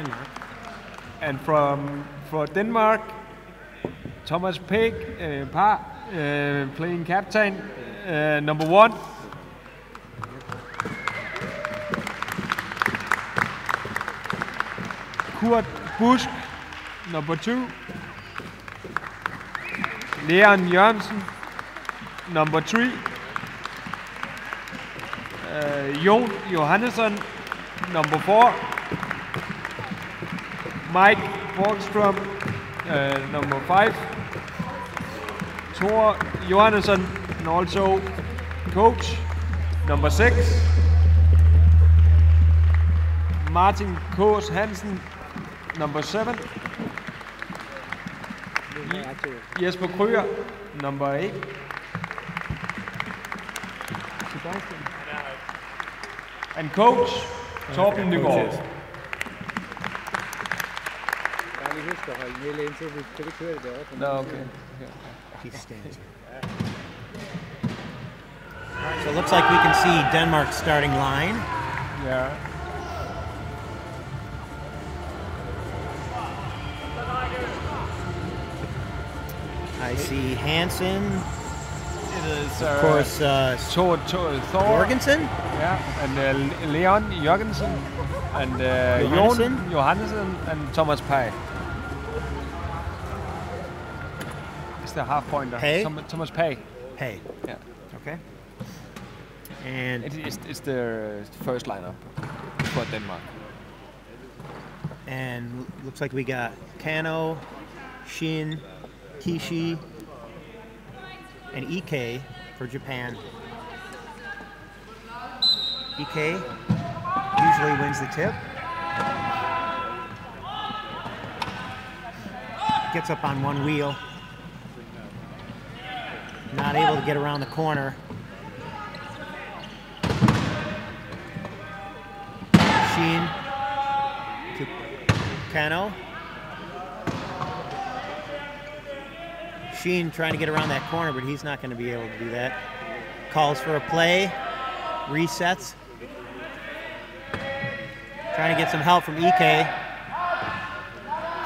Denmark. And for Denmark, Thomas Peg, playing captain, number 1. Kurt Busk, number 2. Leon Jørgensen, number 3. Jon Johannesson, number 4. Mike Borgström, number 5. Thor Johannesson, and also coach, number 6. Martin Kås Hansen, number 7. Jesper Kryer, number 8. And coach, Torben Nygaard. No, okay. He stands. So it looks like we can see Denmark's starting line. Yeah. I see Hansen. It is, of course, Thor Jorgensen. Yeah, and Leon Jørgensen, and Jon Johannesson, and Thomas Pei. It's the half pointer. Pei? Thomas Pei. Pei. Yeah. Okay. And it's the first lineup for Denmark. And looks like we got Kano, Shin, Kishi, and Ike for Japan. Ike usually wins the tip. Gets up on one wheel. Not able to get around the corner. Shin to Kano. Shin trying to get around that corner, but he's not going to be able to do that. Calls for a play. Resets. Trying to get some help from Ike.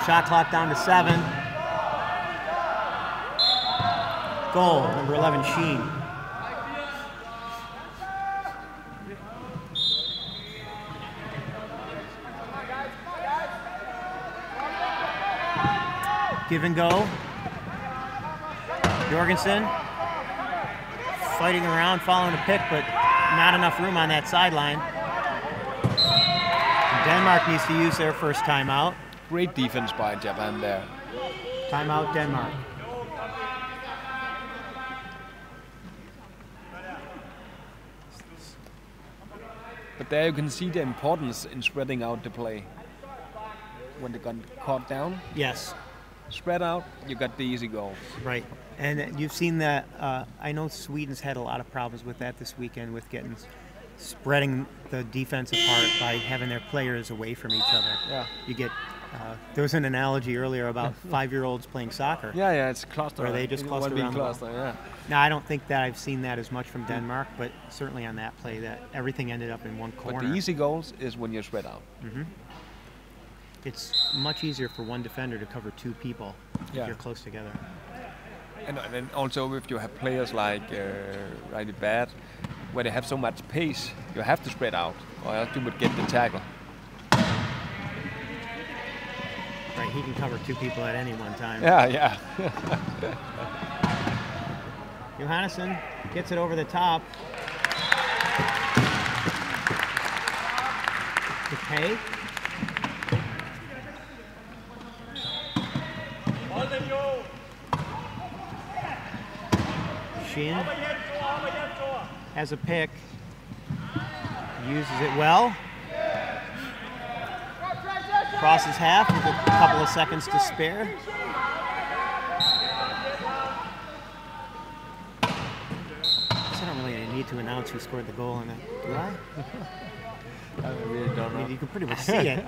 Shot clock down to 7. Goal, number 11, Sheen. Give and go. Jorgensen fighting around, following a pick, but not enough room on that sideline. Denmark needs to use their first timeout. Great defense by Japan there. Timeout, Denmark. But there you can see the importance in spreading out the play. When they got caught down, yes. Spread out, you got the easy goals. Right, and you've seen that. I know Sweden's had a lot of problems with that this weekend, with spreading the defense apart by having their players away from each other. Yeah. You get. There was an analogy earlier about 5-year-olds playing soccer. Yeah, it's cluster. Where they just cluster around cluster, yeah. Now, I don't think that I've seen that as much from Denmark, but certainly on that play, that everything ended up in one corner. But the easy goals is when you're spread out. Mm-hmm. It's much easier for one defender to cover 2 people if you're close together. And also if you have players like Riley Bad, where they have so much pace, you have to spread out, or else you would get the tackle. Right, he can cover 2 people at any one time. Yeah. Johannesson gets it over the top. To Pei. Shin has a pick. Uses it well. Crosses half with a couple of seconds to spare. I don't really need to announce who scored the goal in it, do I? I really don't know. You can pretty much see it.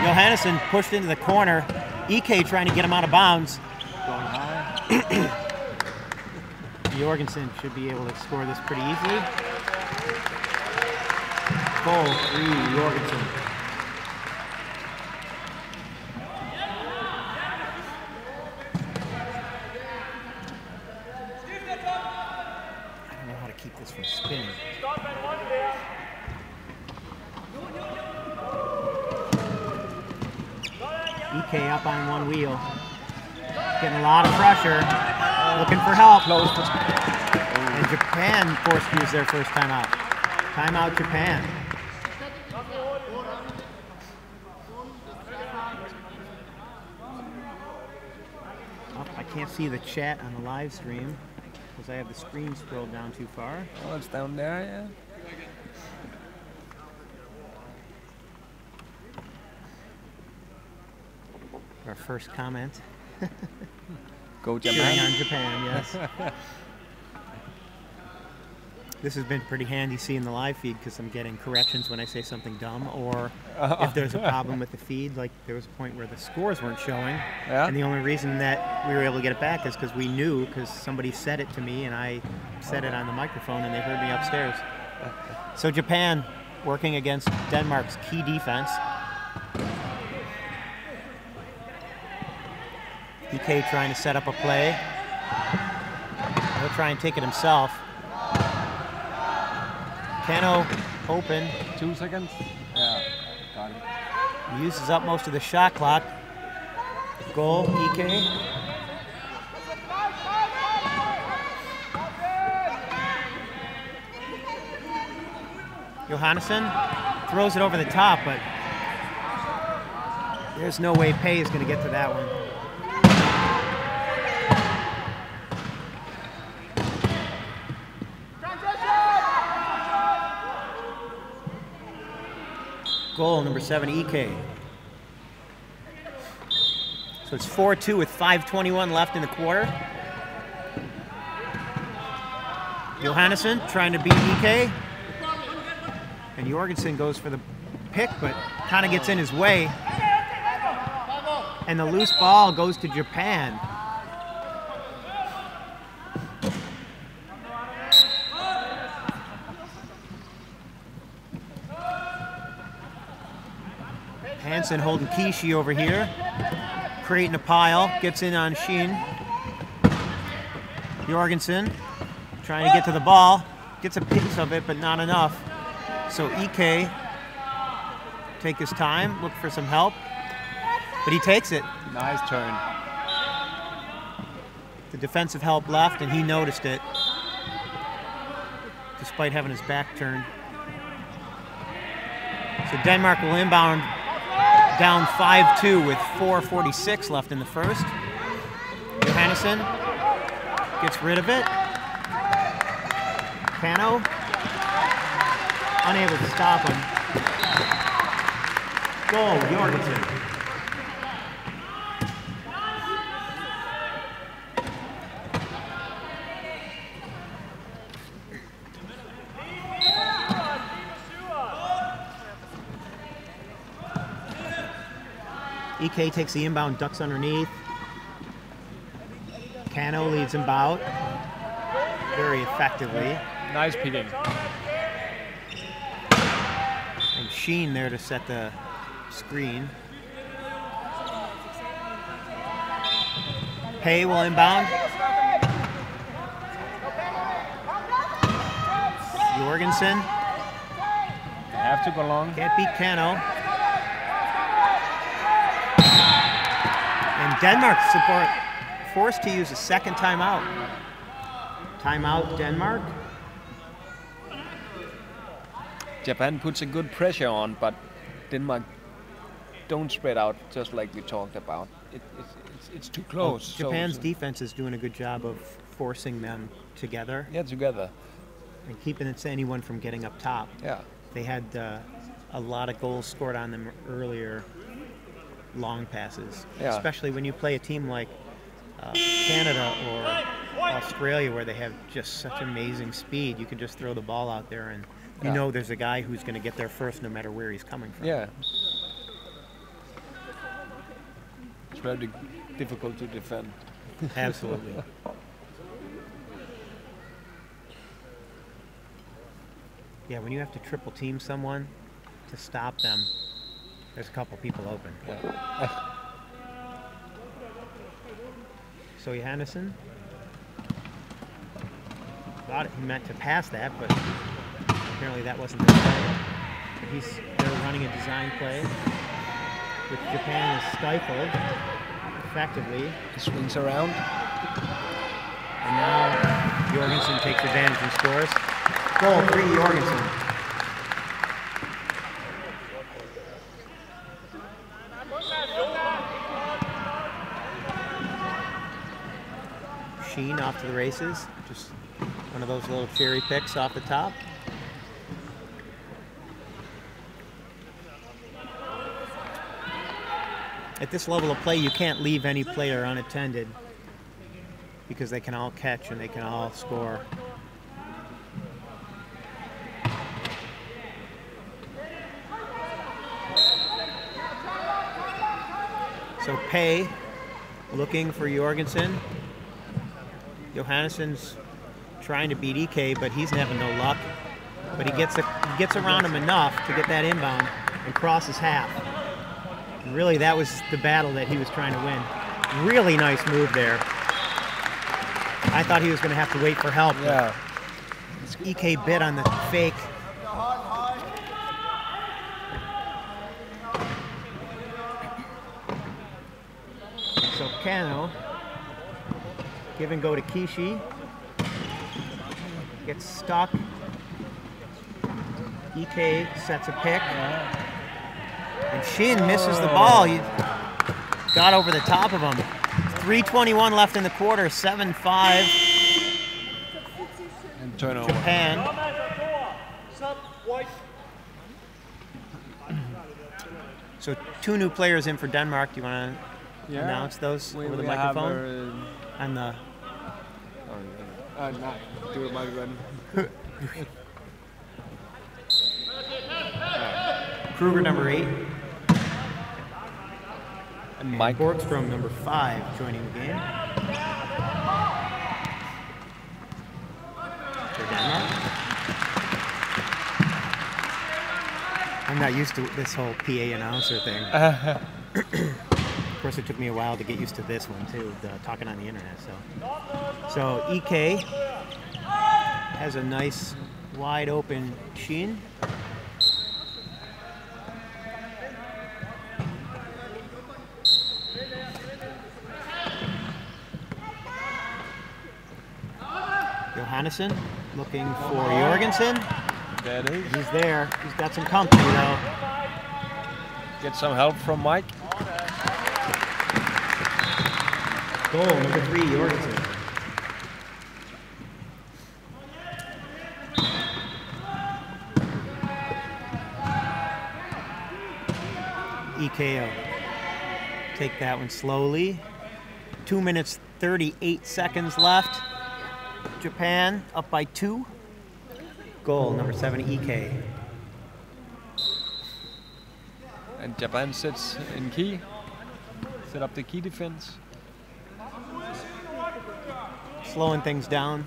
Johannesson pushed into the corner. Ike trying to get him out of bounds. Going high. Jorgensen should be able to score this pretty easily. Goal 3, Jorgensen. I don't know how to keep this from spinning. EK up on one wheel. Getting a lot of pressure. Looking for help. Close. And Japan forced to use their first timeout. Timeout Japan. Oh, I can't see the chat on the live stream because I have the screen scrolled down too far. Oh, it's down there, yeah. Our first comment. Go Cheering Japan. on Japan, yes. This has been pretty handy seeing the live feed because I'm getting corrections when I say something dumb, or if there's a problem with the feed, like there was a point where the scores weren't showing, and the only reason that we were able to get it back is because we knew, because somebody said it to me and I said it on the microphone and they heard me upstairs. So Japan working against Denmark's key defense. EK trying to set up a play. He'll try and take it himself. Kano open. 2 seconds. Yeah, got it. He uses up most of the shot clock. Goal, EK. Johannesson throws it over the top, but there's no way Pei is going to get to that one. Goal number 7, EK. So it's 4-2 with 5:21 left in the quarter. Johannesson trying to beat EK. And Jorgensen goes for the pick, but kind of gets in his way. And the loose ball goes to Japan. Hansen holding Kishi over here, creating a pile, gets in on Sheen. Jorgensen trying to get to the ball, gets a piece of it, but not enough. So EK take his time, look for some help, but he takes it. Nice turn. The defensive help left, and he noticed it, despite having his back turned. So Denmark will inbound down 5-2 with 4:46 left in the first. Johannesson gets rid of it. Kano unable to stop him. Goal, Jorgensen. EK takes the inbound, ducks underneath. Kano leads him out very effectively. Nice picking. And Sheen there to set the screen. Pei will inbound. Jorgensen. They have to go long. Can't beat Kano. And Denmark support forced to use a second timeout. Timeout, Denmark. Japan puts a good pressure on, but Denmark don't spread out just like we talked about. It's too close. Well, Japan's defense is doing a good job of forcing them together. Yeah, together. And keeping anyone from getting up top. Yeah. They had a lot of goals scored on them earlier, long passes. Yeah. Especially when you play a team like Canada or Australia, where they have just such amazing speed. You can just throw the ball out there and you know there's a guy who's going to get there first no matter where he's coming from. Yeah. It's very difficult to defend. Absolutely. Yeah, when you have to triple team someone to stop them, there's a couple people open. Yeah. So Johannesson thought he meant to pass that, but apparently that wasn't the play. But they're running a design play, which Japan is stifled effectively. He swings around. And now Jorgensen takes advantage and scores. Goal, 3 Jorgensen. Sheen off to the races. Just one of those little cherry picks off the top. At this level of play, you can't leave any player unattended because they can all catch and they can all score. So Pei looking for Jorgensen. Johannesson's trying to beat EK, but he's having no luck. But he gets around him enough to get that inbound and crosses half. And really, that was the battle that he was trying to win. Really nice move there. I thought he was going to have to wait for help. Yeah. EK bit on the fake. So Kano, give and go to Kishi. Gets stuck. EK sets a pick. And Shin misses the ball. He got over the top of him. 3:21 left in the quarter, 7-5. And turnover. Japan. So 2 new players in for Denmark. Do you want to announce those over the microphone? On the... No, do it microphone. Kruger, number 8. And Mike Borgstrom, number 5, joining the game. For Denmark. I'm not used to this whole PA announcer thing. Of course, it took me a while to get used to this one too, the talking on the internet. So EK has a nice wide open Sheen. Johannesson looking for Jorgensen. That is. He's there. He's got some company though. Get some help from Mike. Goal, number 3, Jorgensen. EKO. Take that one slowly. 2 minutes, 38 seconds left. Japan up by 2. Goal, number 7, EK. And Japan sits in key. Set up the key defense. Slowing things down.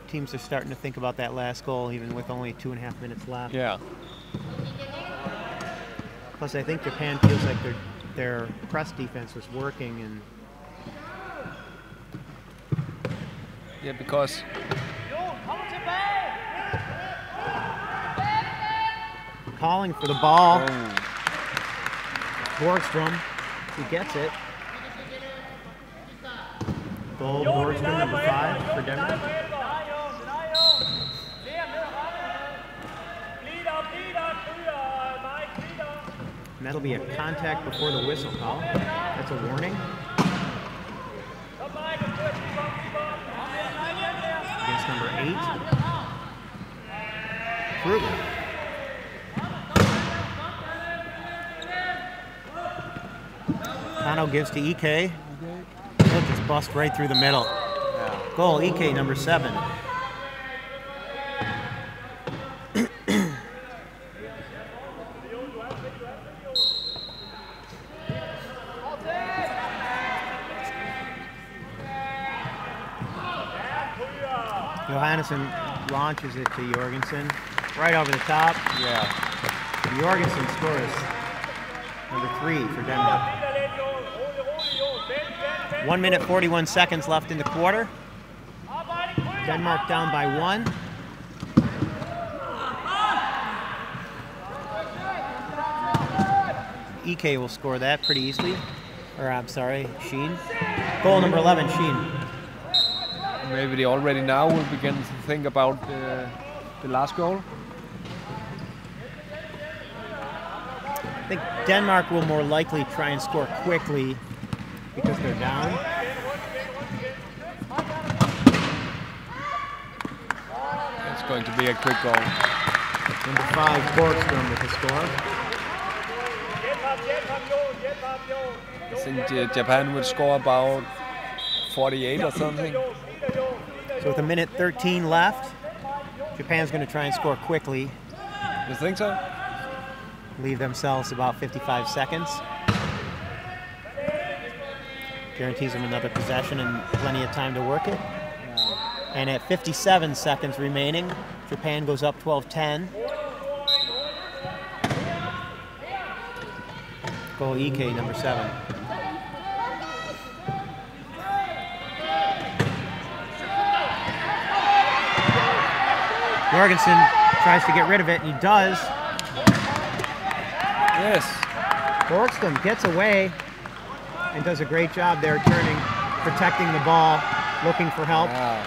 Teams are starting to think about that last goal, even with only 2.5 minutes left. Yeah. Plus, I think Japan feels like their press defense was working, and yeah, because calling for the ball. Borgstrom, he gets it. Goal, Borgstrom, number 5 for Denmark. And that'll be a contact before the whistle call. That's a warning. Against number 8. Kruger. Kano gives to EK. He'll just bust right through the middle. Goal, EK, number 7. Johannesson launches it to Jorgensen. Right over the top. Yeah. Jorgensen scores number 3 for Denmark. 1 minute 41 seconds left in the quarter. Denmark down by 1. EK will score that pretty easily. Or I'm sorry, Sheen. Goal number 11, Sheen. Maybe they already now will begin to think about the last goal. I think Denmark will more likely try and score quickly because they're down. It's going to be a quick goal. Number 5, Borgström with the score. I think Japan would score about 48 or something. So with 1:13 left, Japan's going to try and score quickly. You think so? Leave themselves about 55 seconds. Guarantees them another possession and plenty of time to work it. And at 57 seconds remaining, Japan goes up 12-10. Goal EK, number 7. Jorgensen tries to get rid of it, and he does. Yes. Borgström gets away and does a great job there turning, protecting the ball, looking for help. Wow.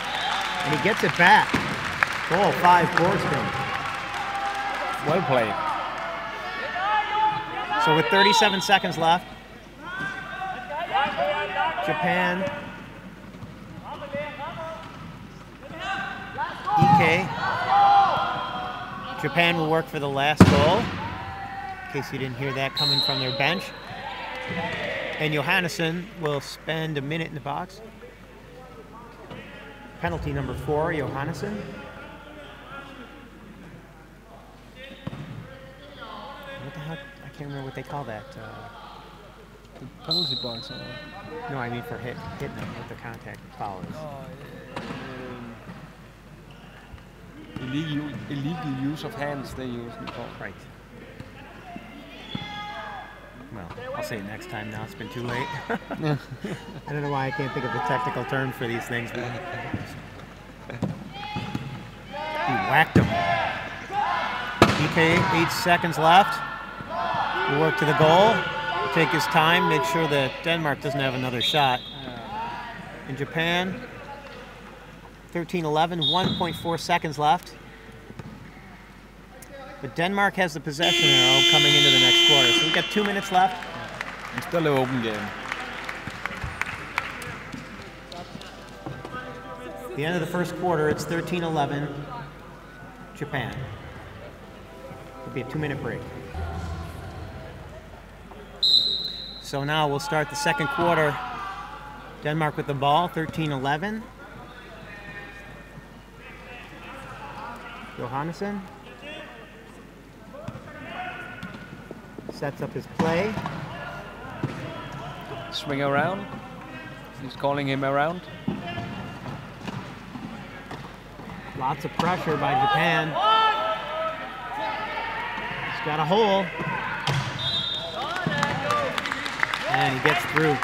And he gets it back. Goal 5, Borgström. Well played. So with 37 seconds left, Japan, EK. Japan will work for the last goal, in case you didn't hear that coming from their bench. And Johannesson will spend a minute in the box. Penalty number 4, Johannesson. What the heck? I can't remember what they call that. The penalty box. No, I mean for hitting them with the contact follows. Illegal use of hands they use it for. Right. Well, I'll say it next time now. It's been too late. I don't know why I can't think of the technical term for these things. But he whacked him. EK, 8 seconds left. We'll work to the goal. Take his time, make sure that Denmark doesn't have another shot. In Japan, 13-11, 1.4 seconds left. But Denmark has the possession arrow coming into the next quarter. So we've got 2 minutes left. It's still an open game. At the end of the first quarter, it's 13-11, Japan. It'll be a 2-minute break. So now we'll start the second quarter. Denmark with the ball, 13-11. Johannesson sets up his play. Swing around. He's calling him around. Lots of pressure by Japan. He's got a hole. And he gets through.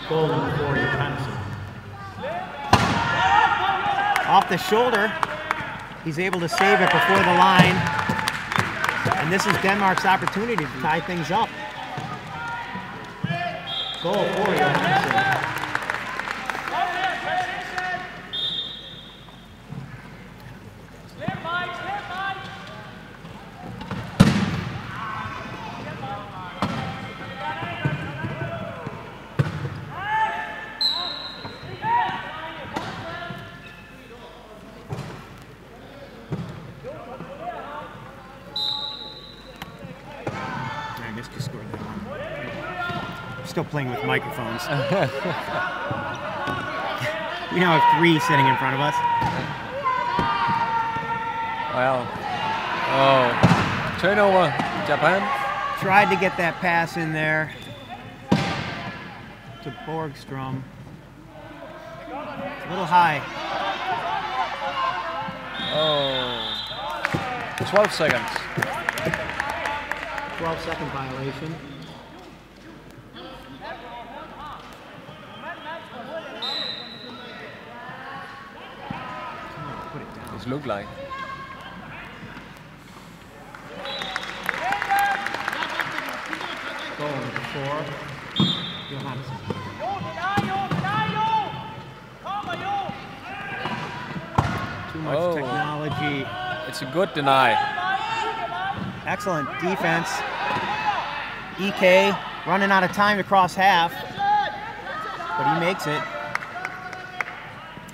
Goal number 4, Johannesson. Off the shoulder, he's able to save it before the line. And this is Denmark's opportunity to tie things up. Goal 4, Johannesson. Still playing with microphones. We now have 3 sitting in front of us. Well, oh, turnover, Japan. Tried to get that pass in there to Borgström. A little high. Oh. 12 seconds. 12-second violation. Put it down. It looked like. Goal number 4. Johannesson. Too much technology. It's a good deny. Excellent defense. EK running out of time to cross half, but he makes it,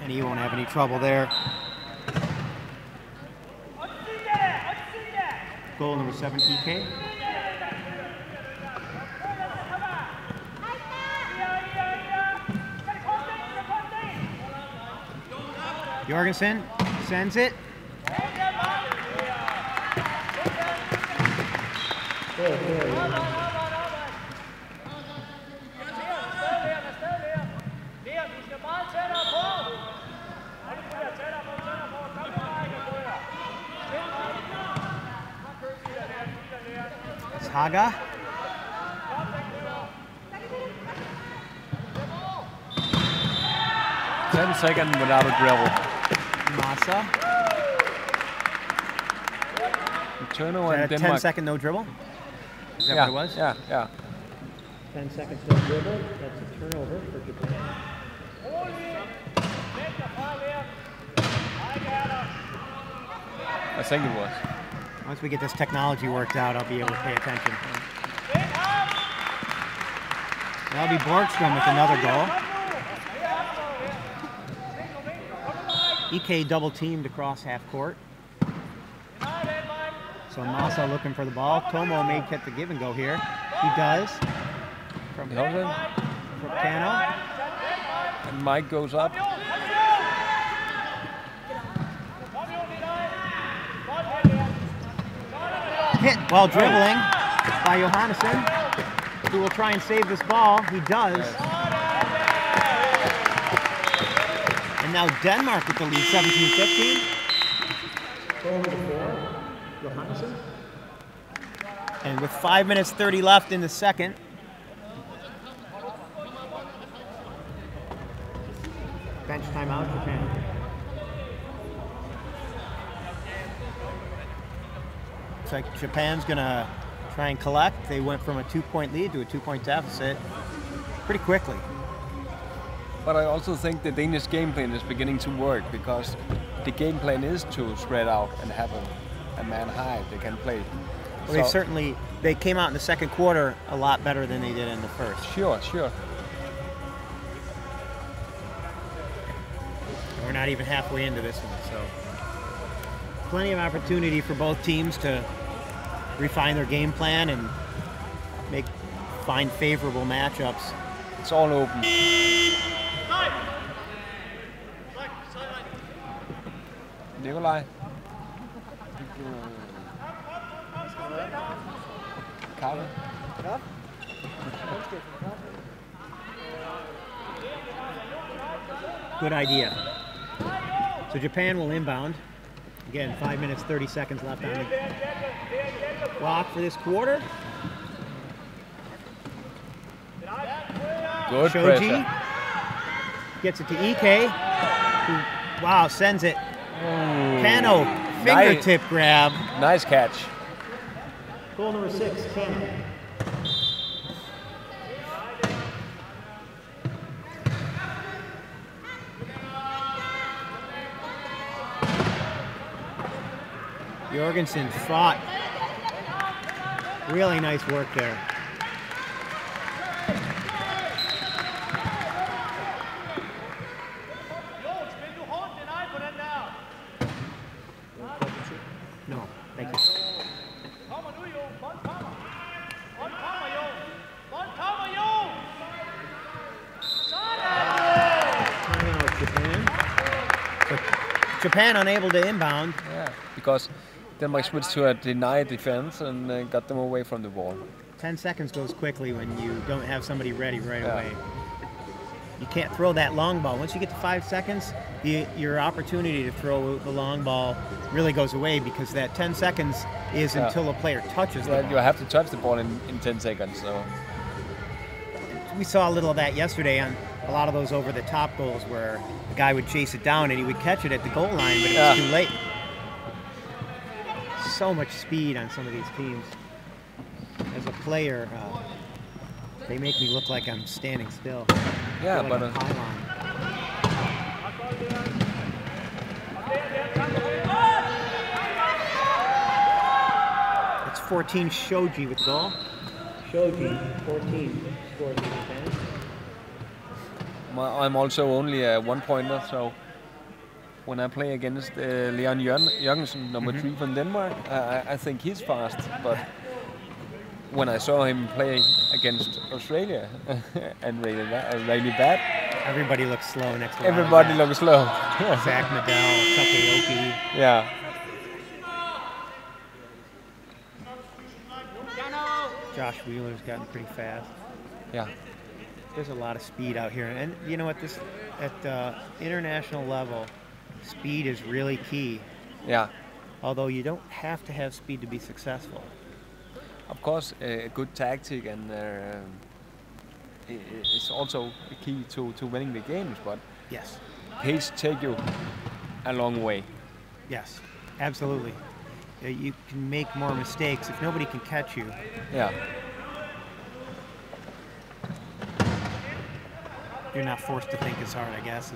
and he won't have any trouble there. Goal number 7, EK. Jorgensen sends it. It's Haga. Ten seconds without a dribble. Massa. Turnover in Denmark. 10-second no dribble? Is that what it was? Yeah. 10 seconds no dribble. That's a turnover for Japan. I think it was. Once we get this technology worked out, I'll be able to pay attention. That'll be Borgstrom with another goal. EK double teamed across half court. So Massa looking for the ball. Tomo may get the give and go here. He does. From Cano. And Mike goes up. Hit while dribbling by Johannesson, who will try and save this ball. He does. And now Denmark with the lead, 17-15. Johannesson. And with 5 minutes 30 left in the second. Bench timeout, Japan. Looks like Japan's gonna try and collect. They went from a 2-point lead to a 2-point deficit pretty quickly. But I also think the Danish game plan is beginning to work, because the game plan is to spread out and have a man high they can play. Well, so they came out in the second quarter a lot better than they did in the first. Sure. We're not even halfway into this one, so plenty of opportunity for both teams to refine their game plan and find favorable matchups. It's all open. Nikolaj. Carlo. Good idea. So Japan will inbound. Again, 5 minutes, 30 seconds left on the clock for this quarter. Good Shoji pressure. gets it to EK, who, wow, sends it. Cano, fingertip grab. Nice catch. Goal number 6, Cano. Jorgensen fought. Really nice work there. No, thank you. Japan unable to inbound. Yeah, because Denmark switched to a deny defense and got them away from the ball. 10 seconds goes quickly when you don't have somebody ready right away. you can't throw that long ball. Once you get to 5 seconds, your opportunity to throw the long ball really goes away, because that 10 seconds is until a player touches the ball. You have to touch the ball in 10 seconds. So we saw a little of that yesterday on a lot of those over-the-top goals where the guy would chase it down and he would catch it at the goal line, but it was too late. So much speed on some of these teams. As a player, they make me look like I'm standing still. Yeah, like but it's 14 Shoji with the goal. Shoji, 14, scores the defense. I'm also only a one-pointer, so when I play against Leon Jørgensen, number 3 from Denmark, I think he's fast, but when I saw him play against Australia and really bad. Everybody looks slow next to him. Everybody looks slow. Zach Medell, Tukayoki. Yeah. Josh Wheeler's gotten pretty fast. Yeah. There's a lot of speed out here. And you know what, at international level, speed is really key. Yeah. Although you don't have to have speed to be successful. Of course, a good tactic and it's also key to winning the games, but yes, pace take you a long way. Yes, absolutely. You can make more mistakes if nobody can catch you. Yeah. You're not forced to think as hard, I guess.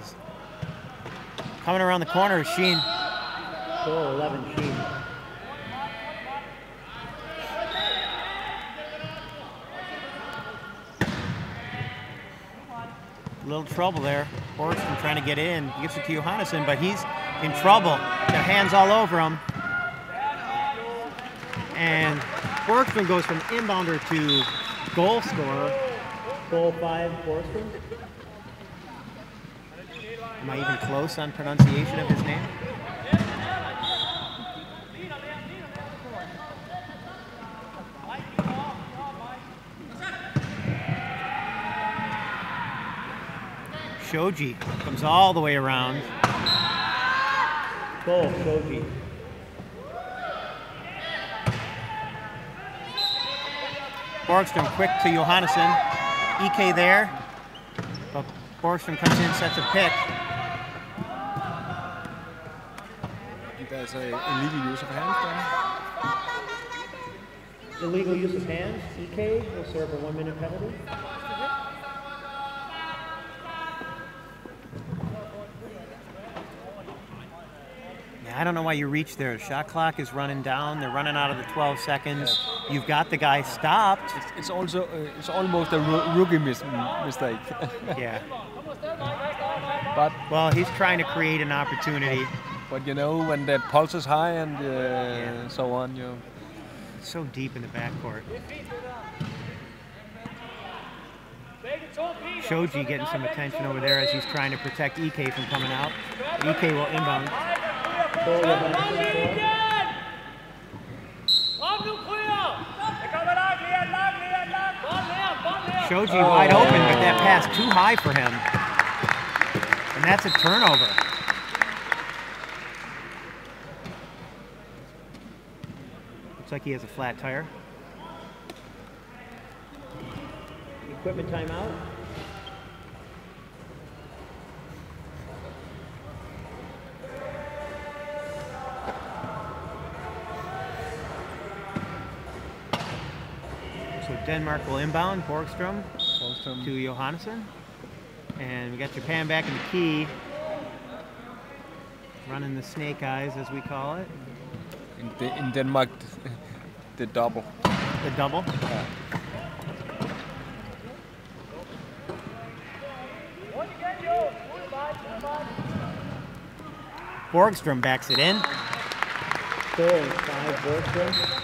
Coming around the corner is Sheen. Goal 11, Sheen. A little trouble there. Borgstrom trying to get in. He gets it to Johannesson, but he's in trouble. Got hands all over him. And Borgstrom goes from inbounder to goal scorer. Goal 5, Borgstrom. Am I even close on pronunciation of his name? Shoji comes all the way around. Goal, Shoji. Borgstrom quick to Johannesson. EK there. But Borgstrom comes in, sets a pick. There's an illegal use of hands there. Illegal use of hands. EK will serve a 1-minute penalty. I don't know why you reach there. The shot clock is running down. They're running out of the 12 seconds. You've got the guy stopped. It's also it's almost a rookie mistake. Yeah. But well, he's trying to create an opportunity. But you know, when the pulse is high and so on, you. It's so deep in the backcourt. Shoji getting some attention over there as he's trying to protect EK from coming out. EK will inbound. Shoji wide open, but that pass too high for him. And that's a turnover. Looks like he has a flat tire. Equipment timeout. So Denmark will inbound, Borgstrom to Johannesson. And we got Japan back in the key. Running the snake eyes, as we call it. In Denmark, the double. The double? Yeah. Borgstrom backs it in. 4-5 Borgstrom.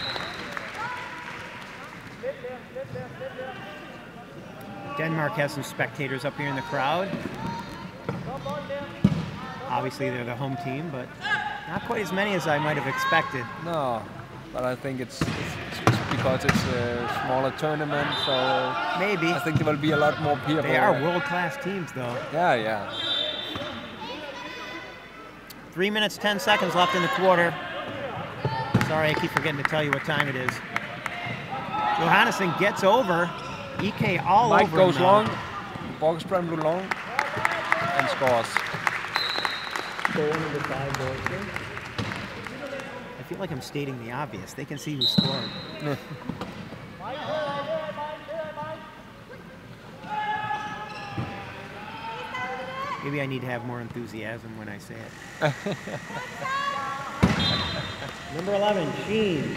Denmark has some spectators up here in the crowd. Obviously they're the home team, but not quite as many as I might have expected. No, but I think it's because it's a smaller tournament, so maybe. I think there will be a lot more people. They are world-class teams, though. Yeah, yeah. 3 minutes, 10 seconds left in the quarter. Sorry, I keep forgetting to tell you what time it is. Johannesson gets over. EK all Mike over goes him long. Borgström goes long and scores. I feel like I'm stating the obvious. They can see who scored. Maybe I need to have more enthusiasm when I say it. Number 11, Sheen.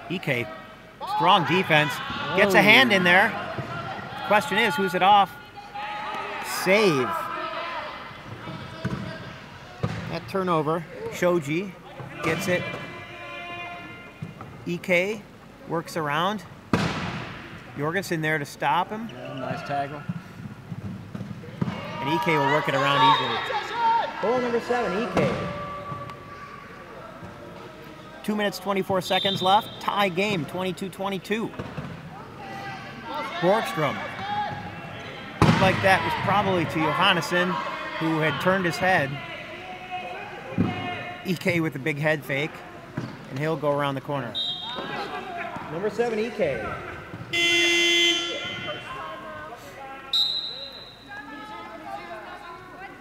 EK, strong defense, gets a hand in there. Question is, who's it off? Save. That turnover, Shoji gets it. EK works around. Jorgensen there to stop him. Nice tackle. And EK will work it around easily. Goal number 7, EK. 2 minutes, 24 seconds left. Tie game, 22-22. Borgström. Looked like that was probably to Johannesson, who had turned his head. EK with a big head fake, and he'll go around the corner. Number 7, EK.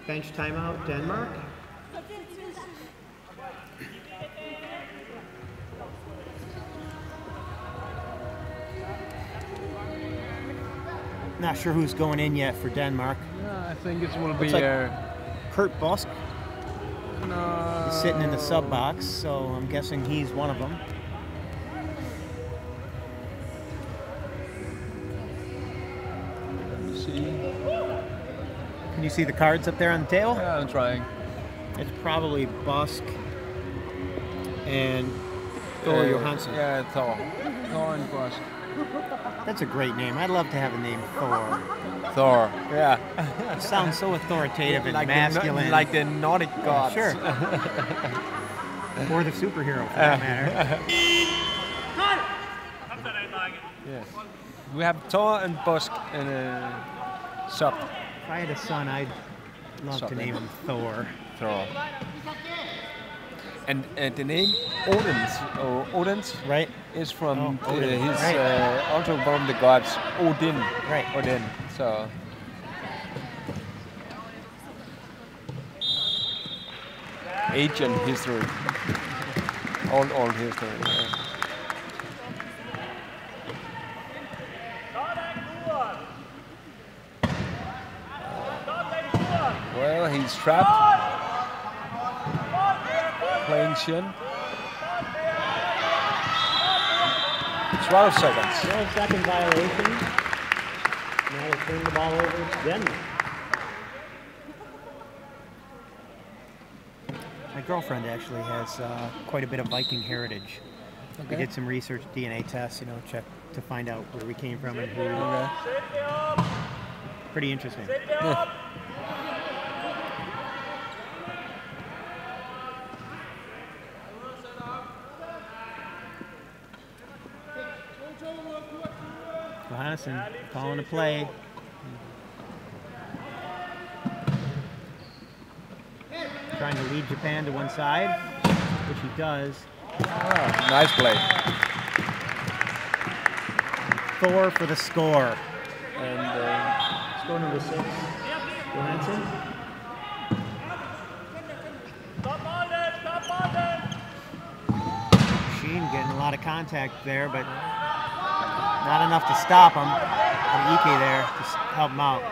Bench timeout, Denmark. Not sure who's going in yet for Denmark. Yeah, I think it will be Kurt Busk. No. He's sitting in the sub box, so I'm guessing he's one of them. Let me see. Can you see the cards up there on the table? Yeah, I'm trying. It's probably Busk and Thor Johansson. Yeah, Thor. Thor and Busk. That's a great name. I'd love to have a name Thor. Thor, yeah. It sounds so authoritative and like masculine. Like the Nordic gods. Sure. Or the superhero, for that matter. Yes. We have Thor and Busk and Sub. If I had a son, I'd love to name him Thor. Thor. And the name Odin's, right, is from Odin. his Right. also from the gods Odin. Right. Odin. So. Ancient history. Old history. Yeah. Well, he's trapped. Playing shin. 12 seconds. 12-second violation. Now they turn the ball over to Denne. My girlfriend actually has quite a bit of Viking heritage. Okay. We did some research, DNA tests, check to find out where we came from and who. Okay. Pretty interesting. Yeah. Johannesson calling a play. Trying to lead Japan to one side, which he does. Oh, nice play. Thor for the score. And score number 6. Johansson. Sheen getting a lot of contact there, but not enough to stop him. And Ike there to help him out.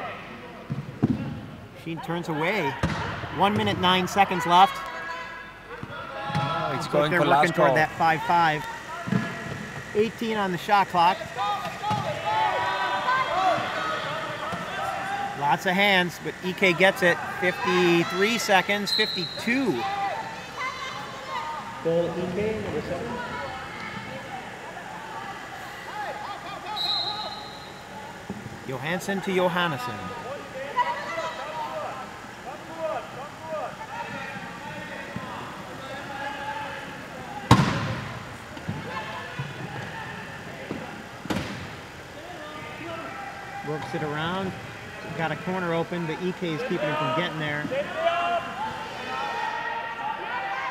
Sheen turns away. 1 minute, 9 seconds left. Oh, it's going they're for working last toward call. that 5-5. 18 on the shot clock. Lots of hands, but Ike gets it. 53 seconds, 52. Goal Ike, number 7. Johansson to Johannesson. Works it around. Got a corner open, but EK is keeping him from getting there.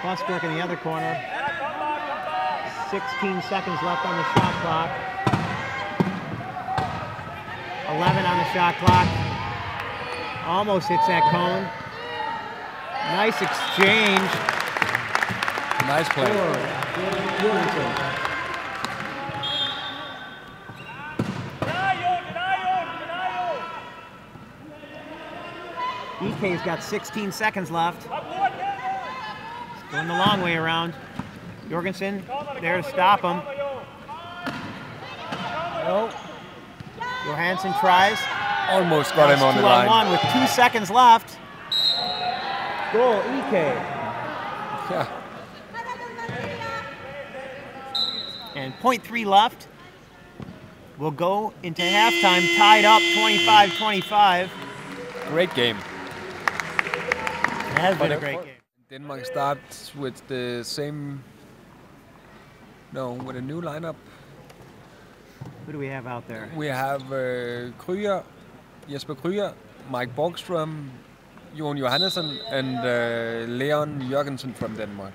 Busbrook in the other corner. 16 seconds left on the shot clock. 11 on the shot clock. Almost hits that cone. Nice exchange. Nice play. EK's got 16 seconds left. Going the long way around. Jorgensen there to stop him. Oh. Johansson tries. Almost got him on the line. 2-on-1 with 2 seconds left. Goal, EK. Yeah. And 0.3 left. We'll go into halftime tied up 25-25. Great game. It has been a great game. Denmark starts with the same, with a new lineup. Who do we have out there? We have Krüger, Jesper Krüger, Mike Borgström, Jon Johannesson, and Leon Jørgensen from Denmark.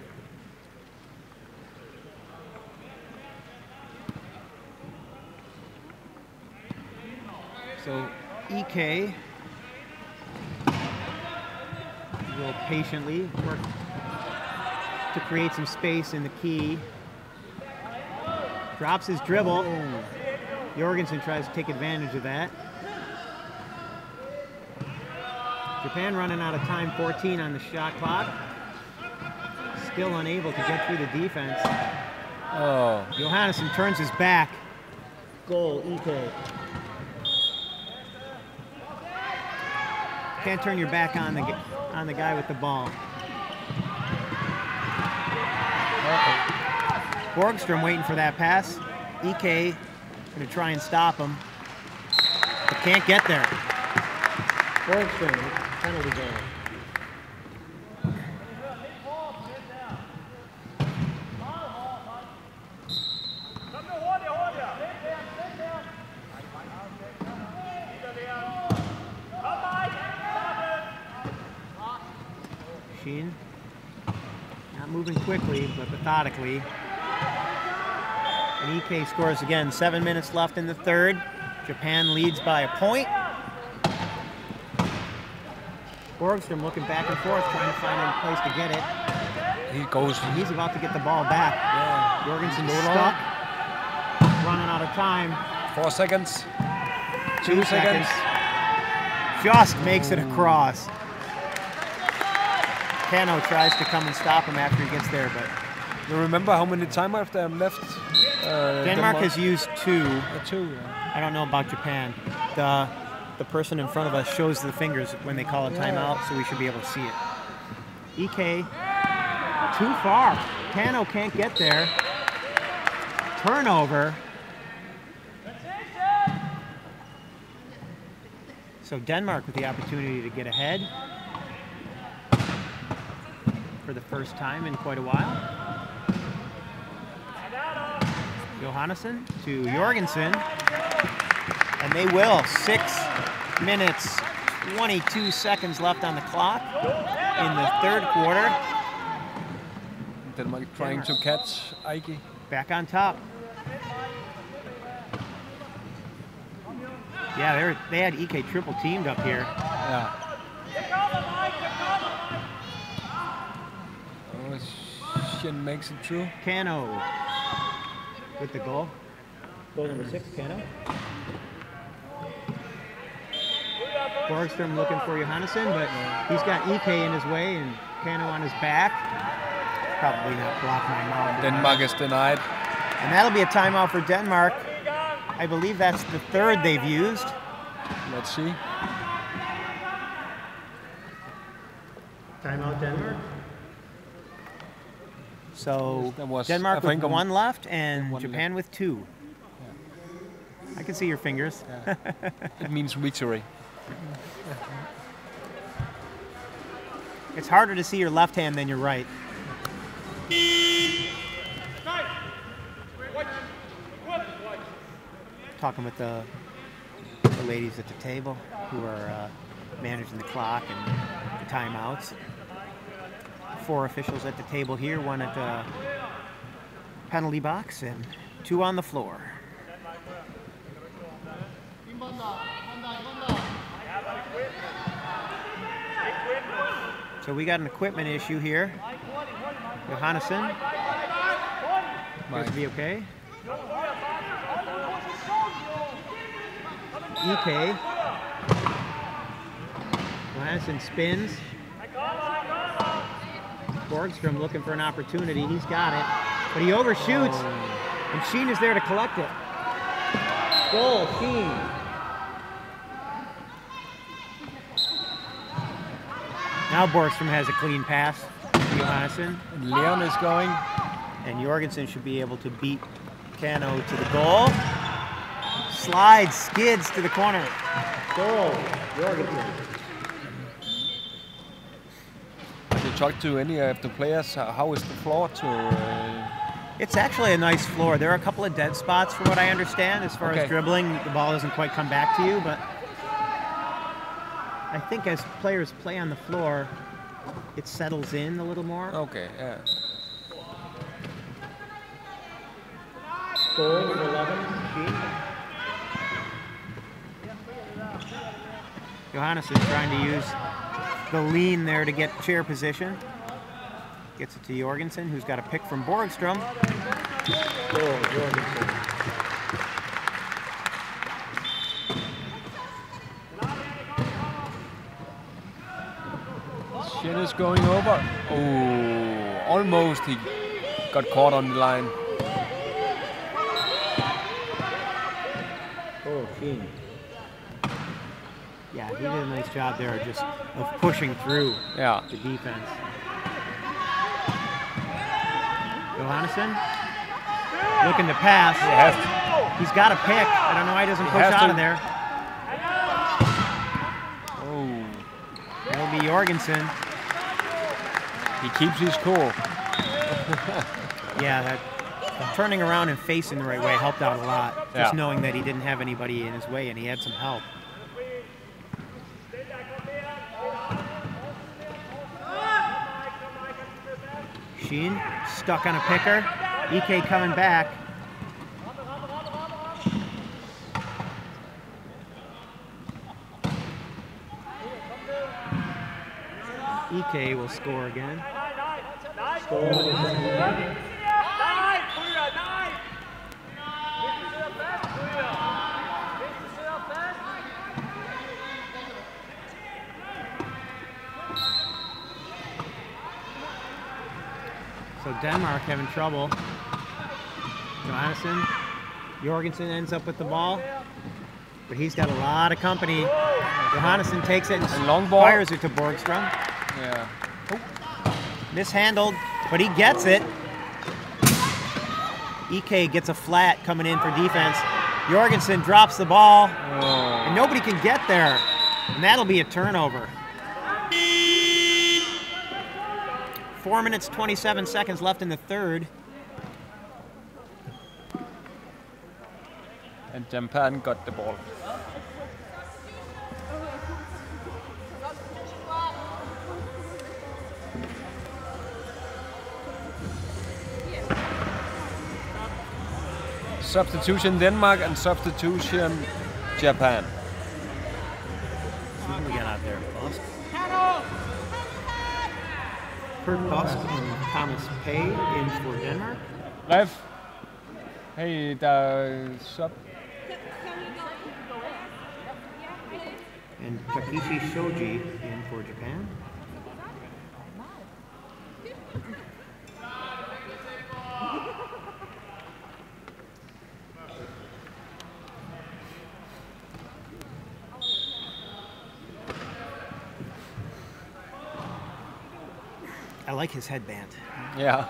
So EK will patiently work to create some space in the key. Drops his dribble. Jorgensen tries to take advantage of that. Japan running out of time, 14 on the shot clock. Still unable to get through the defense. Oh. Johannesson turns his back. Goal, EK. Can't turn your back on the guy with the ball. Borgström waiting for that pass. EK going to try and stop him, but can't get there. Borgström, penalty goal. Sheen, not moving quickly, but methodically. And EK scores again. 7 minutes left in the third. Japan leads by a point. Borgström looking back and forth, trying to find a place to get it. He's about to get the ball back. Yeah. Jorgensen's stuck. Running out of time. 4 seconds. 2 seconds. Just makes it across. Cano tries to come and stop him after he gets there, but... You remember how many timeouts they have left? Denmark has used 2. 2, yeah. I don't know about Japan. The person in front of us shows the fingers when they call a timeout, so we should be able to see it. EK, too far. Cano can't get there. Turnover. So Denmark with the opportunity to get ahead for the first time in quite a while. Johannesson to Jorgensen, and they will. 6 minutes, 22 seconds left on the clock in the third quarter. Denmark trying to catch Eike. Back on top. Yeah, they had EK triple teamed up here. Yeah. Oh, Shin makes it through. Cano with the goal. Goal number 6, Cano. Borgström looking for Johannesson, but he's got EK in his way and Cano on his back. Probably not blocked my mouth. Denmark is denied. And that'll be a timeout for Denmark. I believe that's the third they've used. Let's see. Timeout Denmark. So was, Denmark with 1 left and Japan with 2. Yeah. I can see your fingers. Yeah. It means victory. It's harder to see your left hand than your right. Talking with the ladies at the table who are managing the clock and the timeouts. 4 officials at the table here, 1 at the penalty box and 2 on the floor. So we got an equipment issue here. Johannesson. Appears to be okay. EK. Johannesson spins. Borgstrom looking for an opportunity. He's got it. But he overshoots. And Sheen is there to collect it. Goal, Sheen. Now Borgstrom has a clean pass. Johannesson. Leon is going. And Jorgensen should be able to beat Cano to the goal. Slides, skids to the corner. Goal, Jorgensen. Have you talked to any of the players? How is the floor to... It's actually a nice floor. There are a couple of dead spots from what I understand as far as dribbling. The ball doesn't quite come back to you, but I think as players play on the floor, it settles in a little more. Okay, yeah. Goal number 11, Sheen. Johannesson trying to use the lean there to get chair position. Gets it to Jorgensen, who's got a pick from Borgstrom. Goal, Jorgensen. Shit is going over. Oh, almost he got caught on the line. Oh, Sheen. Yeah, he did a nice job there just of pushing through the defense. Johannesson looking to pass. He's got a pick. I don't know why he doesn't push out of there. Oh. That'll be Jorgensen. He keeps his cool. Yeah, that turning around and facing the right way helped out a lot. Just knowing that he didn't have anybody in his way and he had some help. Sheen stuck on a picker. EK coming back. EK will score again. So Denmark having trouble. Johannesson. Jorgensen ends up with the ball, but he's got a lot of company. Johannesson takes it and long ball. Fires it to Borgstrom. Yeah. Mishandled, but he gets it. EK gets a flat coming in for defense. Jorgensen drops the ball, and nobody can get there. And that'll be a turnover. 4 minutes, 27 seconds left in the third. And Japan got the ball. Substitution Denmark and substitution Japan. Who we got out there? Busk. Kurt Busk and Thomas Pay in for Denmark. Ref. Hey, der sub. And Takeshi Shoji in for Japan. I like his headband. Yeah.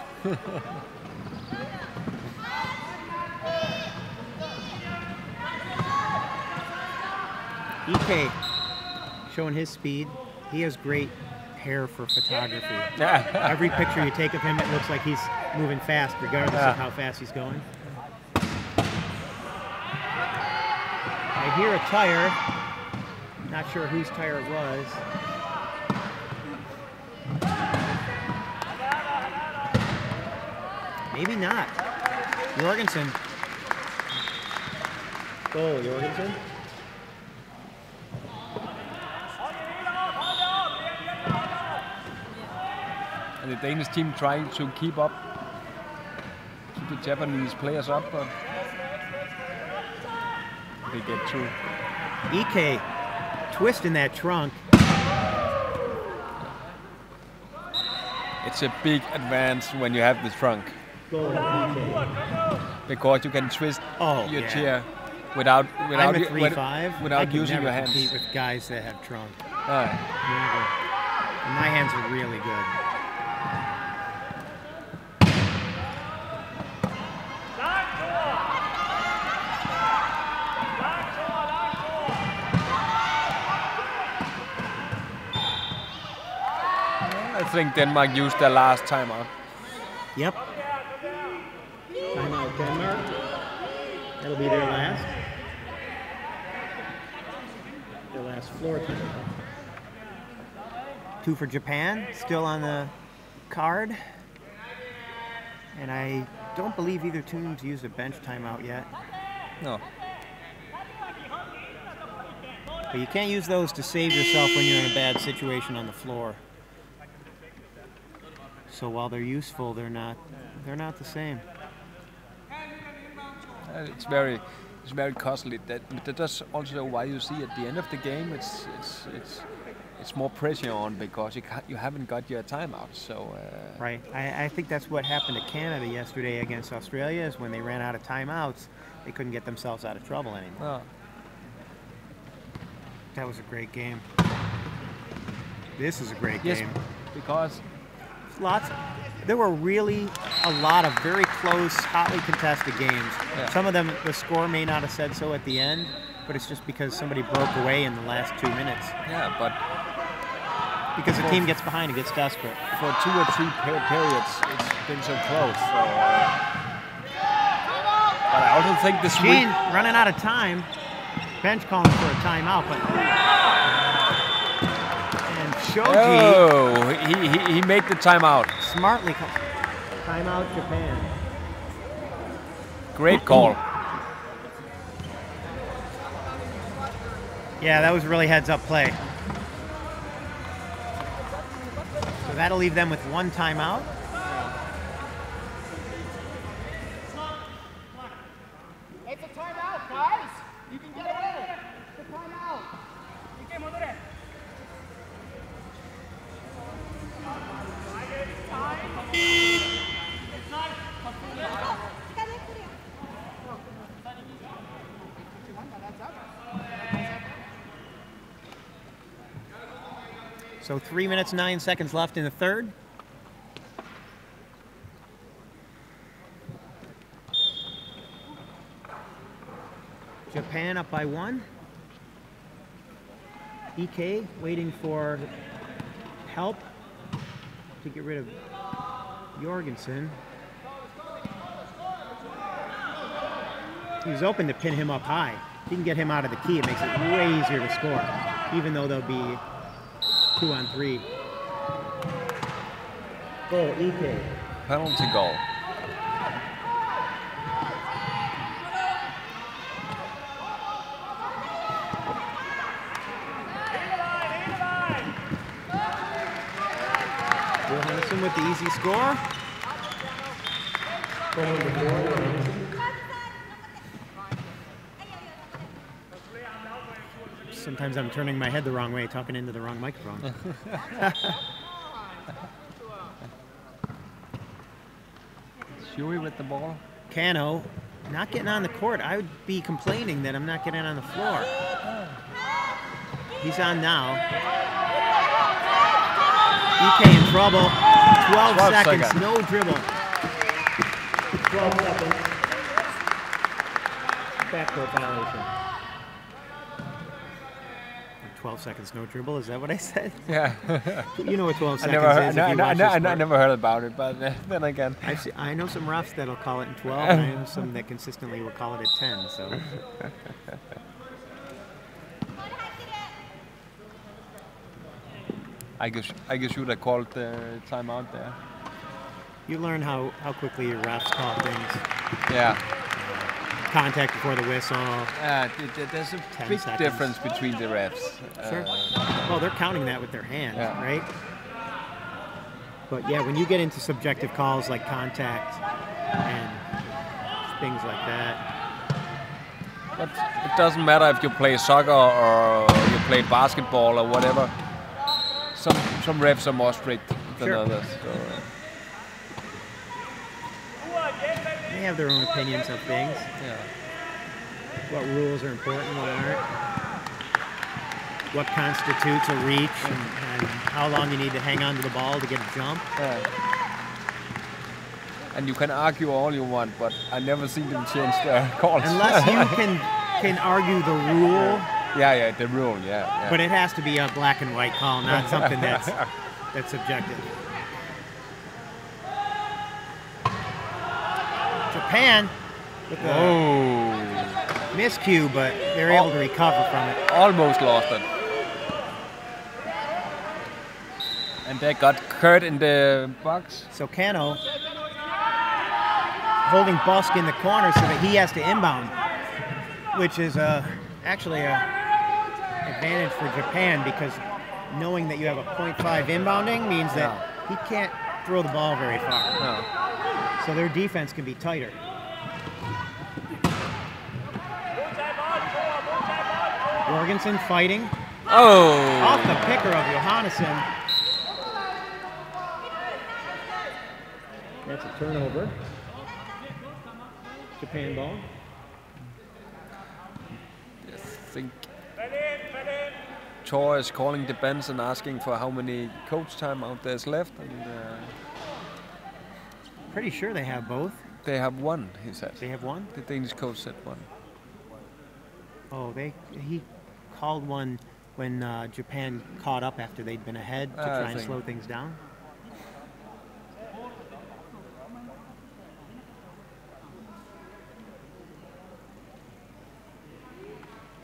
EK showing his speed. He has great hair for photography. Every picture you take of him, it looks like he's moving fast, regardless of how fast he's going. I hear a tire. Not sure whose tire it was. Maybe not. Jorgensen. Goal, Jorgensen. And the Danish team trying to keep the Japanese players up, but they get through. Ike twisting that trunk. It's a big advance when you have the trunk. Goal, Ike. Because you can twist your chair without I'm a 3'5". without using your hands. I compete with guys that have trunk. Never. And my hands are really good. I think Denmark used their last timeout. Yep. Timeout Denmark. That'll be their last. Their last floor timeout. 2 for Japan, still on the card. And I don't believe either team's used a bench timeout yet. No. But you can't use those to save yourself when you're in a bad situation on the floor. So while they're useful, they're not the same. It's very costly. That's also why you see at the end of the game, it's more pressure on because you haven't got your timeout. So right. I think that's what happened to Canada yesterday against Australia. Is when they ran out of timeouts, they couldn't get themselves out of trouble anymore. Oh. That was a great game. This is a great yes, game. Because there were really a lot of very close, hotly contested games. Yeah. Some of them, the score may not have said so at the end, but it's just because somebody broke away in the last 2 minutes. Yeah, but because the team gets behind and gets desperate. For 2 or 3 periods, it's been so close. So, but I also think this Gene running out of time. Bench calling for a timeout, but and Shoji. Oh, he made the timeout. Smartly called. Timeout Japan. Great call. Yeah, that was really heads-up play. So that'll leave them with 1 timeout. It's a timeout, guys. You can get away. It's a timeout. So 3 minutes, 9 seconds left in the third. Japan up by 1. EK waiting for help to get rid of Jorgensen. He was open to pin him up high. If you can get him out of the key, it makes it way easier to score, even though there'll be 2 on 3. Goal, EK. Penalty goal. Johansson with the easy score. Sometimes I'm turning my head the wrong way, talking into the wrong microphone. Shuey with the ball. Cano not getting on the court. I would be complaining that I'm not getting on the floor. He's on now. EK in trouble. 12 seconds, no dribble. 12 seconds. Backcourt violation. 12 seconds, no dribble. Is that what I said? Yeah. You know what 12 seconds is. I never heard about it, but then again. I know some refs that'll call it in 12, and I know some that consistently will call it at 10. So I guess should have called the timeout there. You learn how quickly your refs call things. Yeah. Contact before the whistle. There's a big seconds. difference between the refs. Sure. Well, they're counting that with their hands, Yeah. right? But yeah, when you get into subjective calls like contact and things like that. But it doesn't matter if you play soccer or you play basketball or whatever. Some refs are more strict than others. So, they have their own opinions of things. yeah. What rules are important, what aren't. What constitutes a reach and how long you need to hang on to the ball to get a jump. Yeah. And you can argue all you want, but I never seen them change their calls. Unless you can argue the rule. Yeah, the rule, yeah. But it has to be a black and white call, not something that's subjective. Japan with a miscue, but they're able to recover from it. Almost lost it. And they got Kurt in the box. So Kano holding Busk in the corner so that he has to inbound, which is actually a advantage for Japan, because knowing that you have a 0.5 inbounding means that he can't throw the ball very far. No. So their defense can be tighter. Jorgensen fighting. Oh! Off the picker of Johannesson. That's a turnover. Japan ball. I think Thor is calling the bench and asking for how many coach timeout there's left. And, pretty sure they have both. they have one, he said. They have one? The Danish coach said one. Oh, he called one when Japan caught up after they'd been ahead to try and slow things down.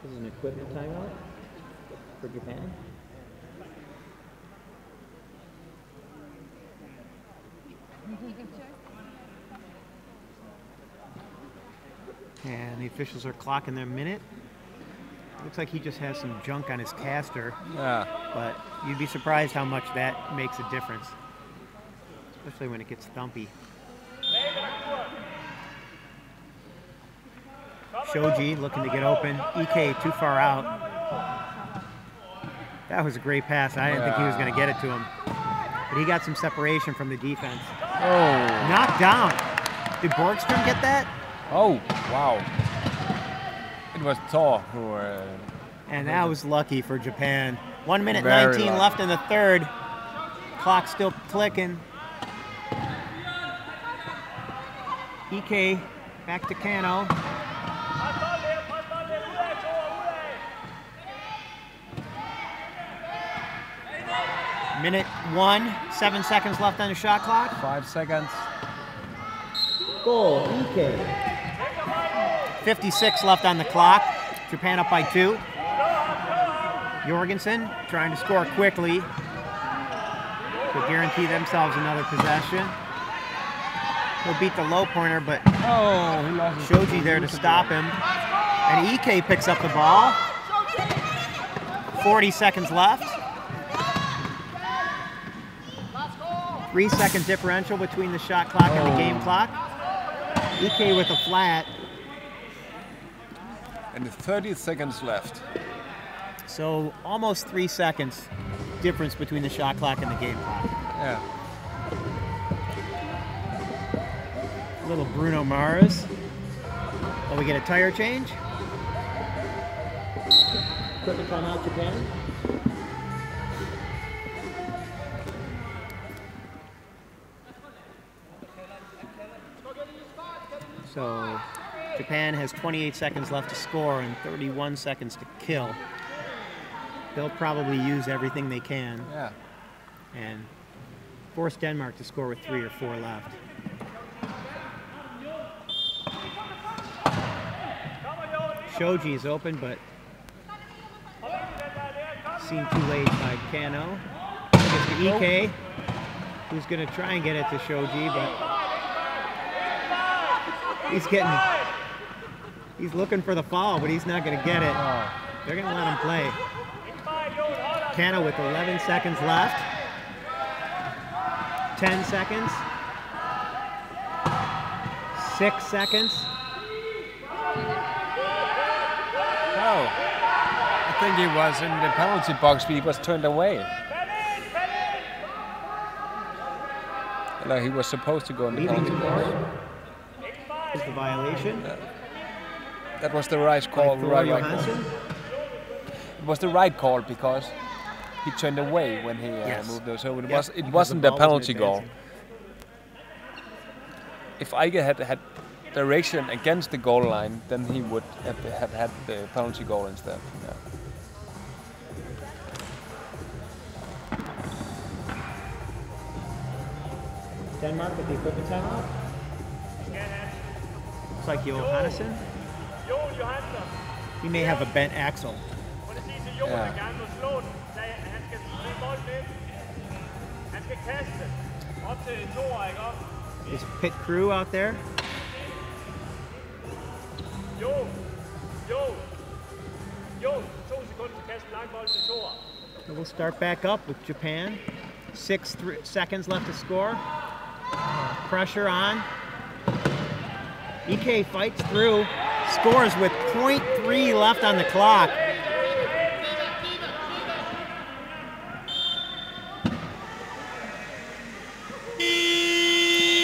This is an equipment timeout for Japan. And the officials are clocking their minute. Looks like he just has some junk on his caster. Yeah. But you'd be surprised how much that makes a difference, especially when it gets thumpy. Shoji looking to get open. EK too far out. That was a great pass. I didn't think he was going to get it to him. But he got some separation from the defense. Oh. Knocked down. Did Borgstrom get that? Oh, wow. It was Thor who... And that was lucky for Japan. 1 minute Very 19 lucky. left in the third. Clock still clicking. EK back to Kano. Minute 1, 7 seconds left on the shot clock. 5 seconds. Goal, EK. 56 left on the clock. Japan up by 2. Jorgensen trying to score quickly to guarantee themselves another possession. He'll beat the low pointer, but Oh, he lost Shoji there to stop him. And EK picks up the ball. 40 seconds left. 3 second differential between the shot clock and the game clock. EK with a flat. And 30 seconds left. So almost 3 seconds difference between the shot clock and the game clock. Yeah. Little Bruno Mars. Will we get a tire change? Equipment timeout, Japan. So Japan has 28 seconds left to score and 31 seconds to kill. They'll probably use everything they can Yeah. and force Denmark to score with 3 or 4 left. Shoji is open, but seen too late by Kano. EK, who's going to try and get it to Shoji, but he's looking for the foul, but he's not going to get it. They're going to let him play. Kana with 11 seconds left. 10 seconds. 6 seconds. Oh, I think he was in the penalty box, but he was turned away. No, he was supposed to go in the penalty box. Is the violation? That was the right call. Right call. It was the right call because he turned away when he moved there, so it wasn't a penalty goal. If Ike had direction against the goal line, then he would have had the penalty goal instead. Yeah. Denmark with the equipment timeout. Looks like Johannesson. He may have a bent axle. Yeah. Is pit crew out there? So we'll start back up with Japan. 6 seconds left to score. Pressure on. EK fights through. Scores with 0.3 left on the clock.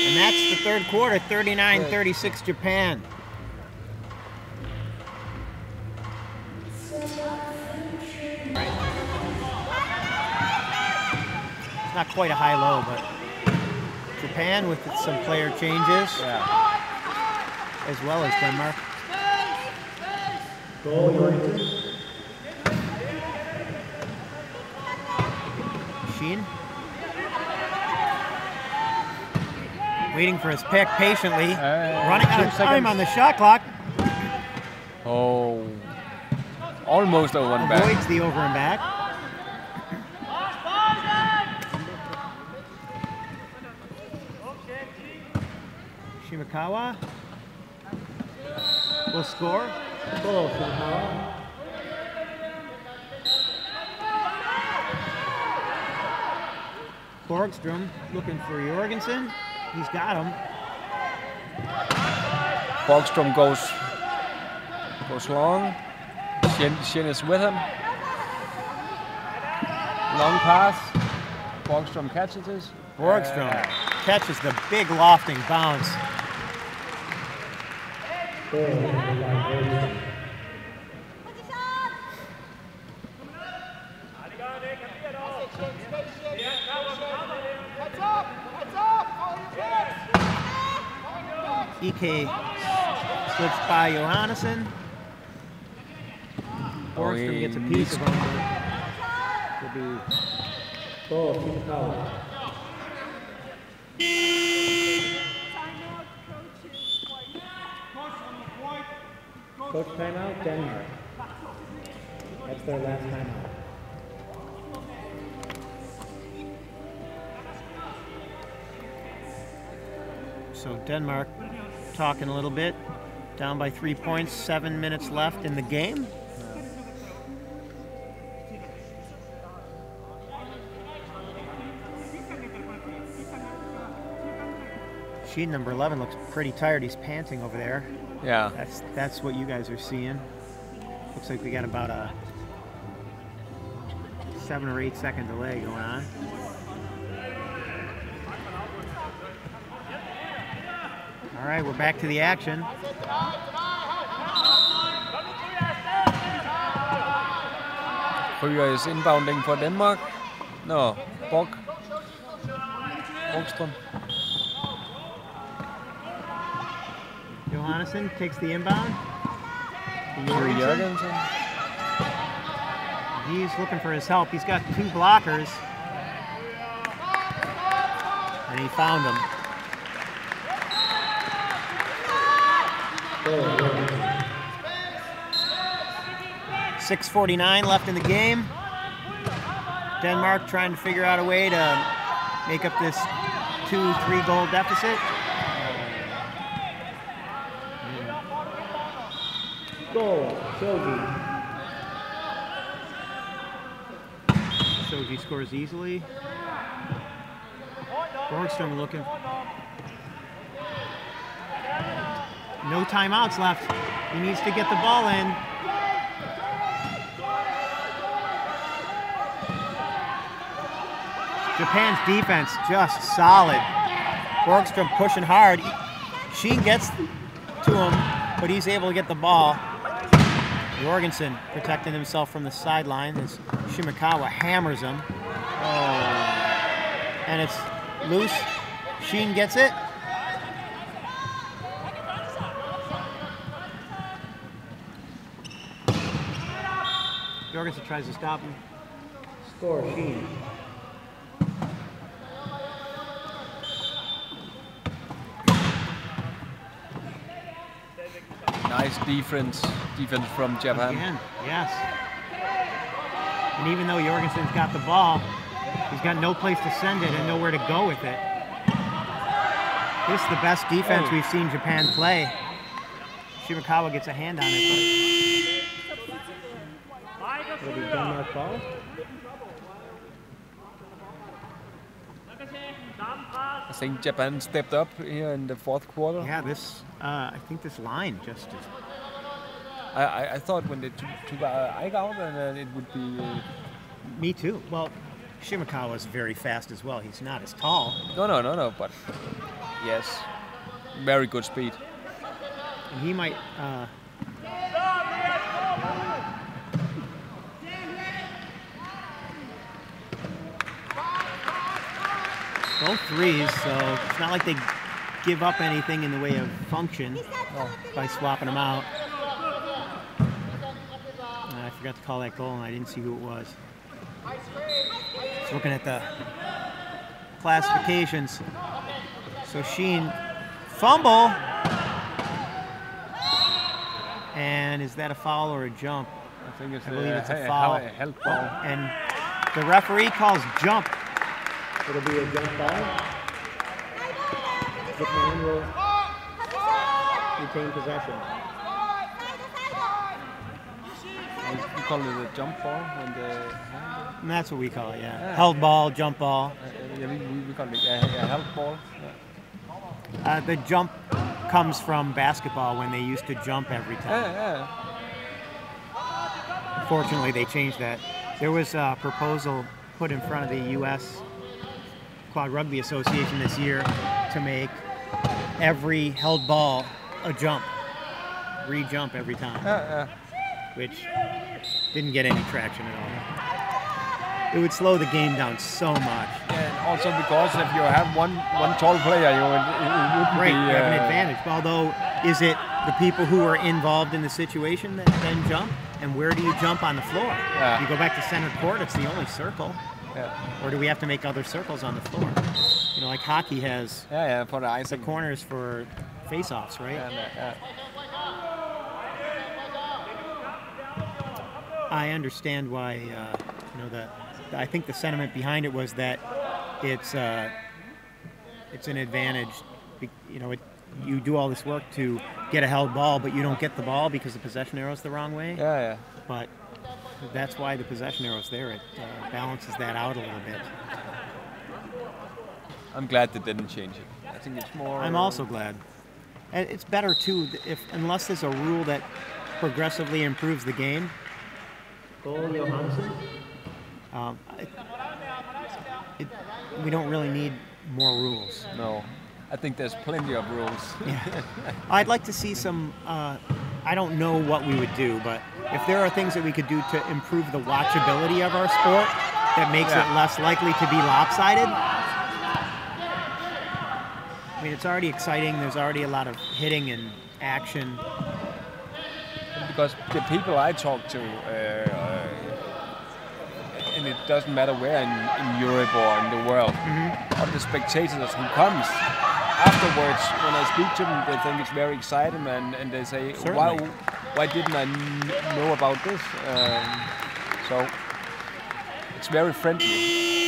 And that's the third quarter, 39-36 Japan. It's not quite a high-low, but Japan with some player changes, as well as Denmark. Goal oriented. Sheen. Waiting for his pick patiently. Running out of time on the shot clock. Oh. Almost a one back. Avoids the over and back. Shimakawa will score. Goal, Shimakawa. Borgstrom looking for Jorgensen. He's got him. Borgstrom goes long. Shin is with him. Long pass. Borgstrom catches it. Borgstrom catches the big lofting bounce. EK slips by Johannesson. Borgstrom gets a piece of him. Will be goal to the foul. Coach timeout, Denmark. That's their last timeout. So Denmark talking a little bit. Down by 3 points, 7 minutes left in the game. Sheet number 11 looks pretty tired. He's panting over there. Yeah. That's what you guys are seeing. Looks like we got about a 7 or 8 second delay going on. All right, we're back to the action. Ryger is inbounding for Denmark. No, Borgstrom. Johannesson takes the inbound. Jorgensen. He's looking for his help. He's got 2 blockers. And he found him. 6:49 left in the game. Denmark trying to figure out a way to make up this 2-3 goal deficit. Goal, Shoji. Shoji scores easily. Borgstrom looking. No timeouts left. He needs to get the ball in. Japan's defense just solid. Borgstrom pushing hard. Sheen gets to him, but he's able to get the ball. Jorgensen protecting himself from the sideline as Shimakawa hammers him. Oh. And it's loose. Sheen gets it. Jorgensen tries to stop him. Score, Sheen. Nice defense from Japan. Again, yes. And even though Jorgensen's got the ball, he's got no place to send it and nowhere to go with it. This is the best defense we've seen Japan play. Shimakawa gets a hand on it. It'll be Denmark ball. I think Japan stepped up here in the fourth quarter. Yeah, this. I think this line just is. I thought when they took Ike out, and it would be. Me too. Well, Shimakawa is very fast as well. He's not as tall. No. But yes, very good speed. And he might. Both threes, so it's not like they give up anything in the way of function by swapping them out. I forgot to call that goal, and I didn't see who it was. Just looking at the classifications. So Sheen, fumble. And is that a foul or a jump? I believe it's a foul. Held ball. And the referee calls jump. It'll be a jump ball. Japan will retain possession. You call it a jump ball when the. And that's what we call it, yeah. Held ball, jump ball. Yeah, we call it held ball. Yeah. The jump comes from basketball when they used to jump every time. Fortunately, they changed that. There was a proposal put in front of the U.S. Quad Rugby Association this year to make every held ball a jump, re-jump every time, which didn't get any traction at all. It would slow the game down so much. And also because if you have one tall player, it would you have an advantage. Although, is it the people who are involved in the situation that then jump? And where do you jump on the floor? Yeah. You go back to center court, it's the only circle. Yeah. Or do we have to make other circles on the floor? You know, like hockey has for the icing. The corners for face-offs, right? I understand why, you know, I think the sentiment behind it was that it's an advantage. You know, you do all this work to get a held ball, but you don't get the ball because the possession arrow's the wrong way. Yeah. But that's why the possession arrow's there. It balances that out a little bit. I'm glad they didn't change it. I think it's more. I'm also glad. And it's better too unless there's a rule that progressively improves the game. Goal Johansson. We don't really need more rules. No, I think there's plenty of rules. Yeah. I'd like to see some. I don't know what we would do, but if there are things that we could do to improve the watchability of our sport that makes it less likely to be lopsided. I mean, it's already exciting. There's already a lot of hitting and action. Because the people I talk to, and it doesn't matter where in Europe or in the world, of the spectators who comes afterwards, when I speak to them, they think it's very exciting, and they say, why didn't I know about this? So it's very friendly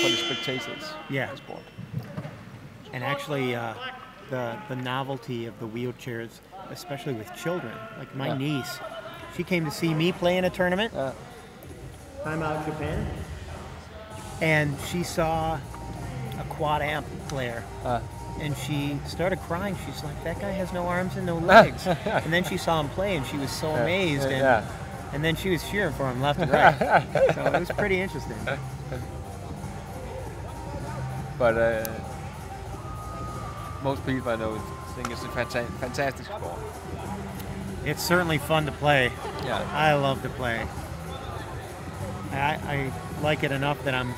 for the spectators. Yeah. The sport. And actually, the novelty of the wheelchairs, especially with children, like my niece, she came to see me play in a tournament. I'm out in Japan, and she saw a quad amp player. And she started crying. She's like, that guy has no arms and no legs. And then she saw him play, and she was so amazed. And then she was cheering for him left and right. So it was pretty interesting. But most people I know think it's a fantastic sport. It's certainly fun to play. Yeah. I love to play. I like it enough that I'm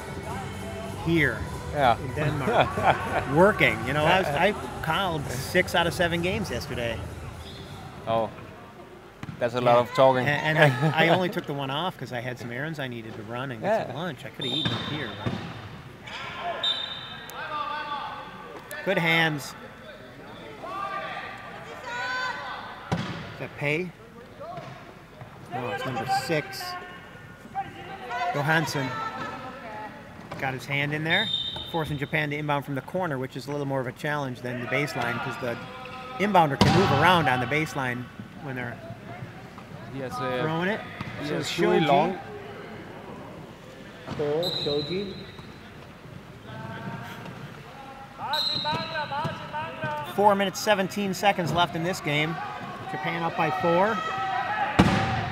here. In Denmark, working. You know, I called 6 out of 7 games yesterday. Oh, that's a lot of talking. And I only took the one off because I had some errands I needed to run and get some lunch. I could have eaten up here. But... Good hands. Is that Pay? No, it's number 6. Johansson got his hand in there, forcing Japan to inbound from the corner, which is a little more of a challenge than the baseline because the inbounder can move around on the baseline when they're throwing it. So Shoji. Long. Cole, Shoji. 4 minutes, 17 seconds left in this game. Japan up by 4.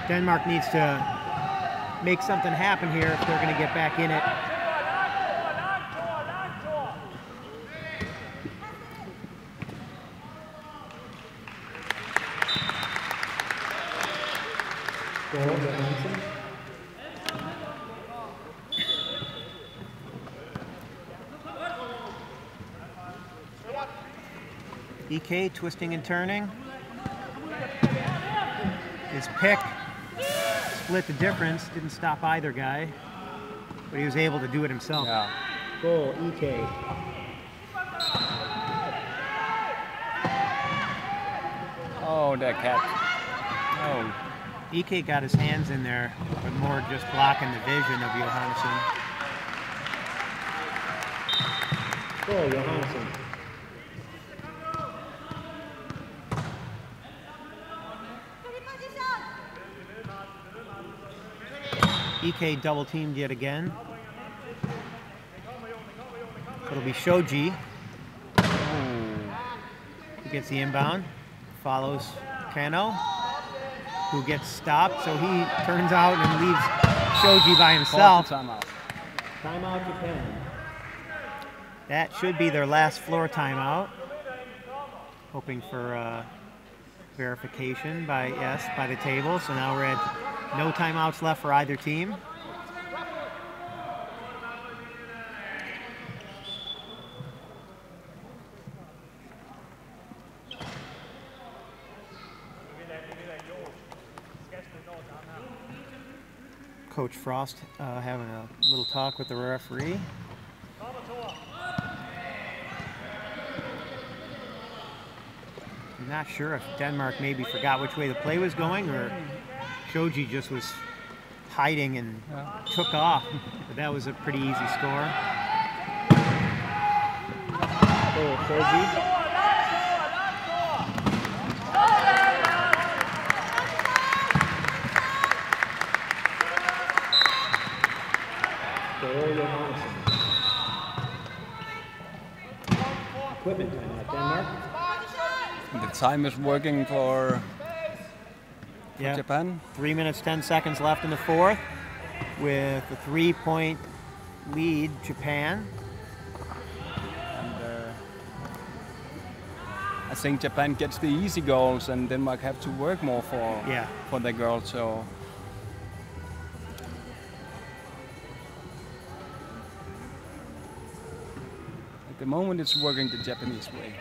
Denmark needs to make something happen here if they're going to get back in it. EK twisting and turning. His pick split the difference, didn't stop either guy, but he was able to do it himself. Yeah. Goal, EK. Oh, that cat. Oh. EK got his hands in there, but more just blocking the vision of Johansson. Goal, Johansson. EK double teamed yet again. It'll be Shoji. Who gets the inbound. Follows Kano, who gets stopped, so he turns out and leaves Shoji by himself. Timeout. Timeout Japan. That should be their last floor timeout. Hoping for verification by the table. So now we're at no timeouts left for either team. Coach Frost having a little talk with the referee. I'm not sure if Denmark maybe forgot which way the play was going or Shoji just was hiding and took off, but that was a pretty easy score. Oh, Shoji. Equipment time at Denmark. The time is working for Japan. 3 minutes, 10 seconds left in the fourth with a 3-point lead, Japan. And I think Japan gets the easy goals and Denmark have to work more for the girls. So at the moment it's working the Japanese way.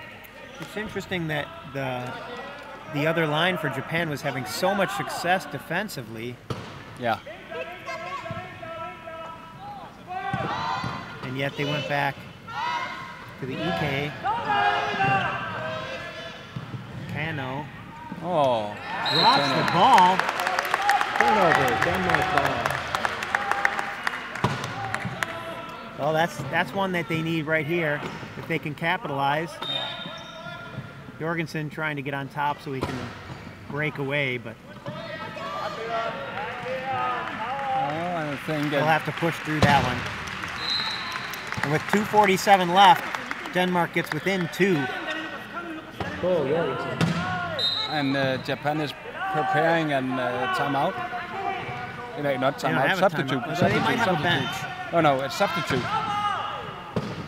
It's interesting that the other line for Japan was having so much success defensively. Yeah. And yet they went back to the EK. Kano. Oh. Drops the ball. Turnover, Denmark ball. Well, that's one that they need right here. If they can capitalize. Jorgensen trying to get on top so he can break away, but I think they'll have to push through that one. And with 2:47 left, Denmark gets within 2. Cool, and Japan is preparing a timeout. Not timeout, substitute. They might have a bench. Oh no, it's substitute.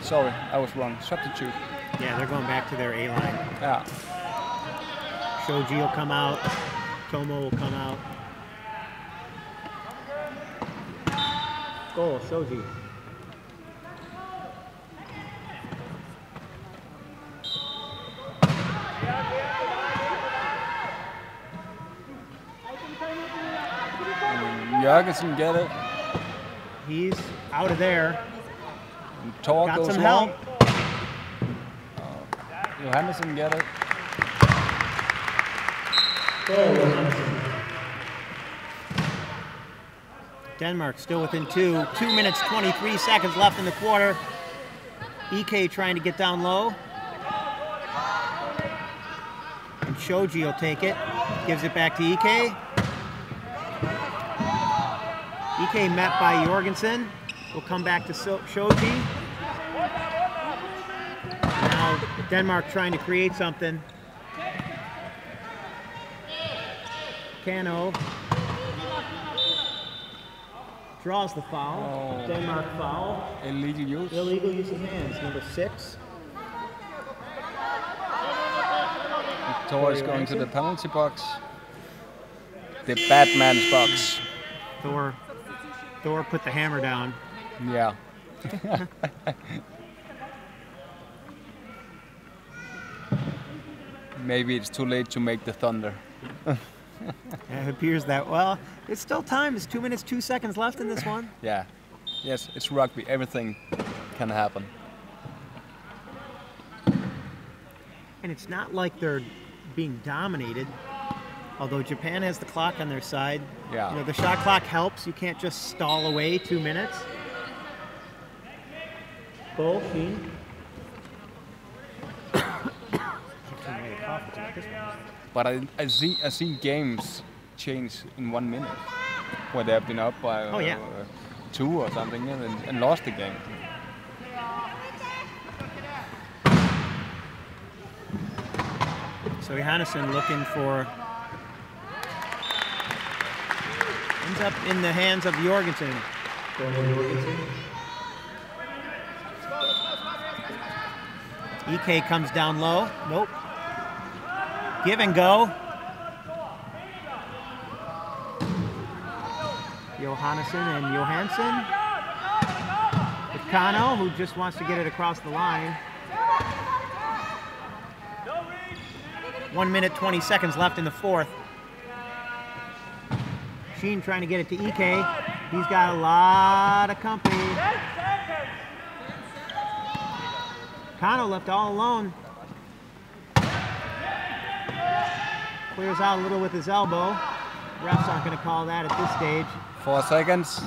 Sorry, I was wrong. Substitute. Yeah, they're going back to their A-line. Yeah. Shoji will come out. Tomo will come out. Goal, Shoji. Jorgensen get it. He's out of there. And Tor got goes some long. help. Johannesson get it. Denmark still within 2. 2 minutes, 23 seconds left in the quarter. EK trying to get down low. And Shoji will take it. Gives it back to EK. EK met by Jorgensen. Will come back to Shoji. Now Denmark trying to create something. Kano draws the foul. Oh. Denmark foul. Illegal use. Illegal use of hands, number 6. Tor is going to the penalty box. The Batman's box. Thor put the hammer down. Yeah. Maybe it's too late to make the thunder. It appears that, well, it's still time. It's 2 minutes, 2 seconds left in this one. Yeah. Yes, it's rugby. Everything can happen. And it's not like they're being dominated. Although Japan has the clock on their side. Yeah. You know, the shot clock helps. You can't just stall away 2 minutes. Goal, Sheen. But I see games change in 1 minute, where they have been up by 2 or something and lost the game. So Johannesson looking for, ends up in the hands of Jorgensen. EK comes down low. Nope. Give and go. Johannesson and Johansson. With Kano, who just wants to get it across the line. 1 minute, 20 seconds left in the fourth. Sheen trying to get it to EK. He's got a lot of company. Kano left all alone. Clears out a little with his elbow. Refs aren't going to call that at this stage. 4 seconds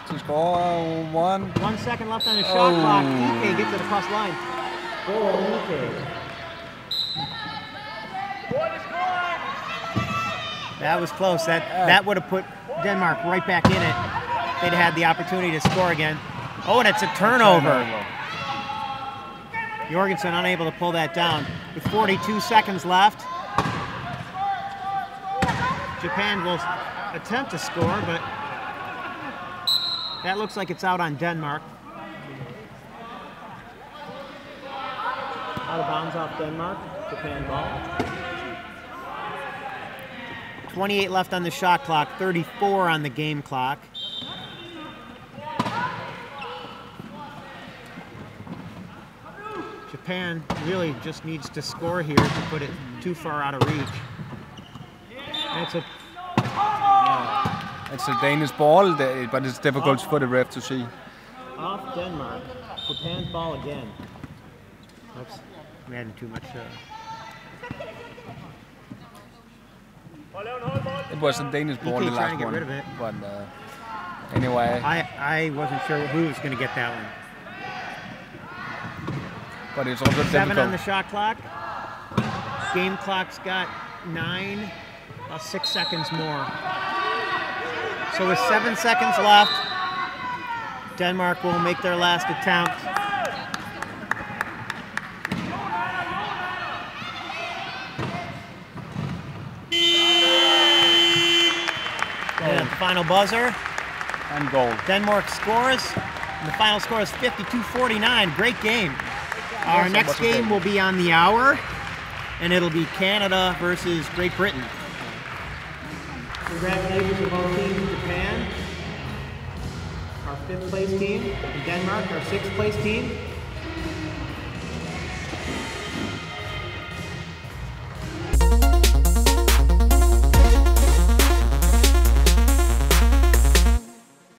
to score 1. 1 second left on the shot clock. EK gets it across the line. Goal, EK. That was close. That would have put Denmark right back in it. They'd had the opportunity to score again. Oh, and it's a turnover. Jorgensen unable to pull that down. With 42 seconds left, Japan will attempt to score, but that looks like it's out on Denmark. Out of bounds off Denmark. Japan ball. 28 left on the shot clock, 34 on the game clock. Japan really just needs to score here to put it too far out of reach. It's a Danish ball, but it's difficult for the ref to see. Off Denmark. Japan's ball again. Oops, I'm adding too much. It was a Danish ball, the last trying to get one. rid of it. But anyway. I wasn't sure who was going to get that one. But it's also 7 difficult. on the shot clock. Game clock's got 9, about 6 seconds more. So with 7 seconds left, Denmark will make their last attempt. And at the final buzzer. And goal. Denmark scores. And the final score is 52-49. Great game. Our next game will be on the hour, and it'll be Canada versus Great Britain. Congratulations to both teams in Japan. Our 5th place team, and Denmark, our 6th place team.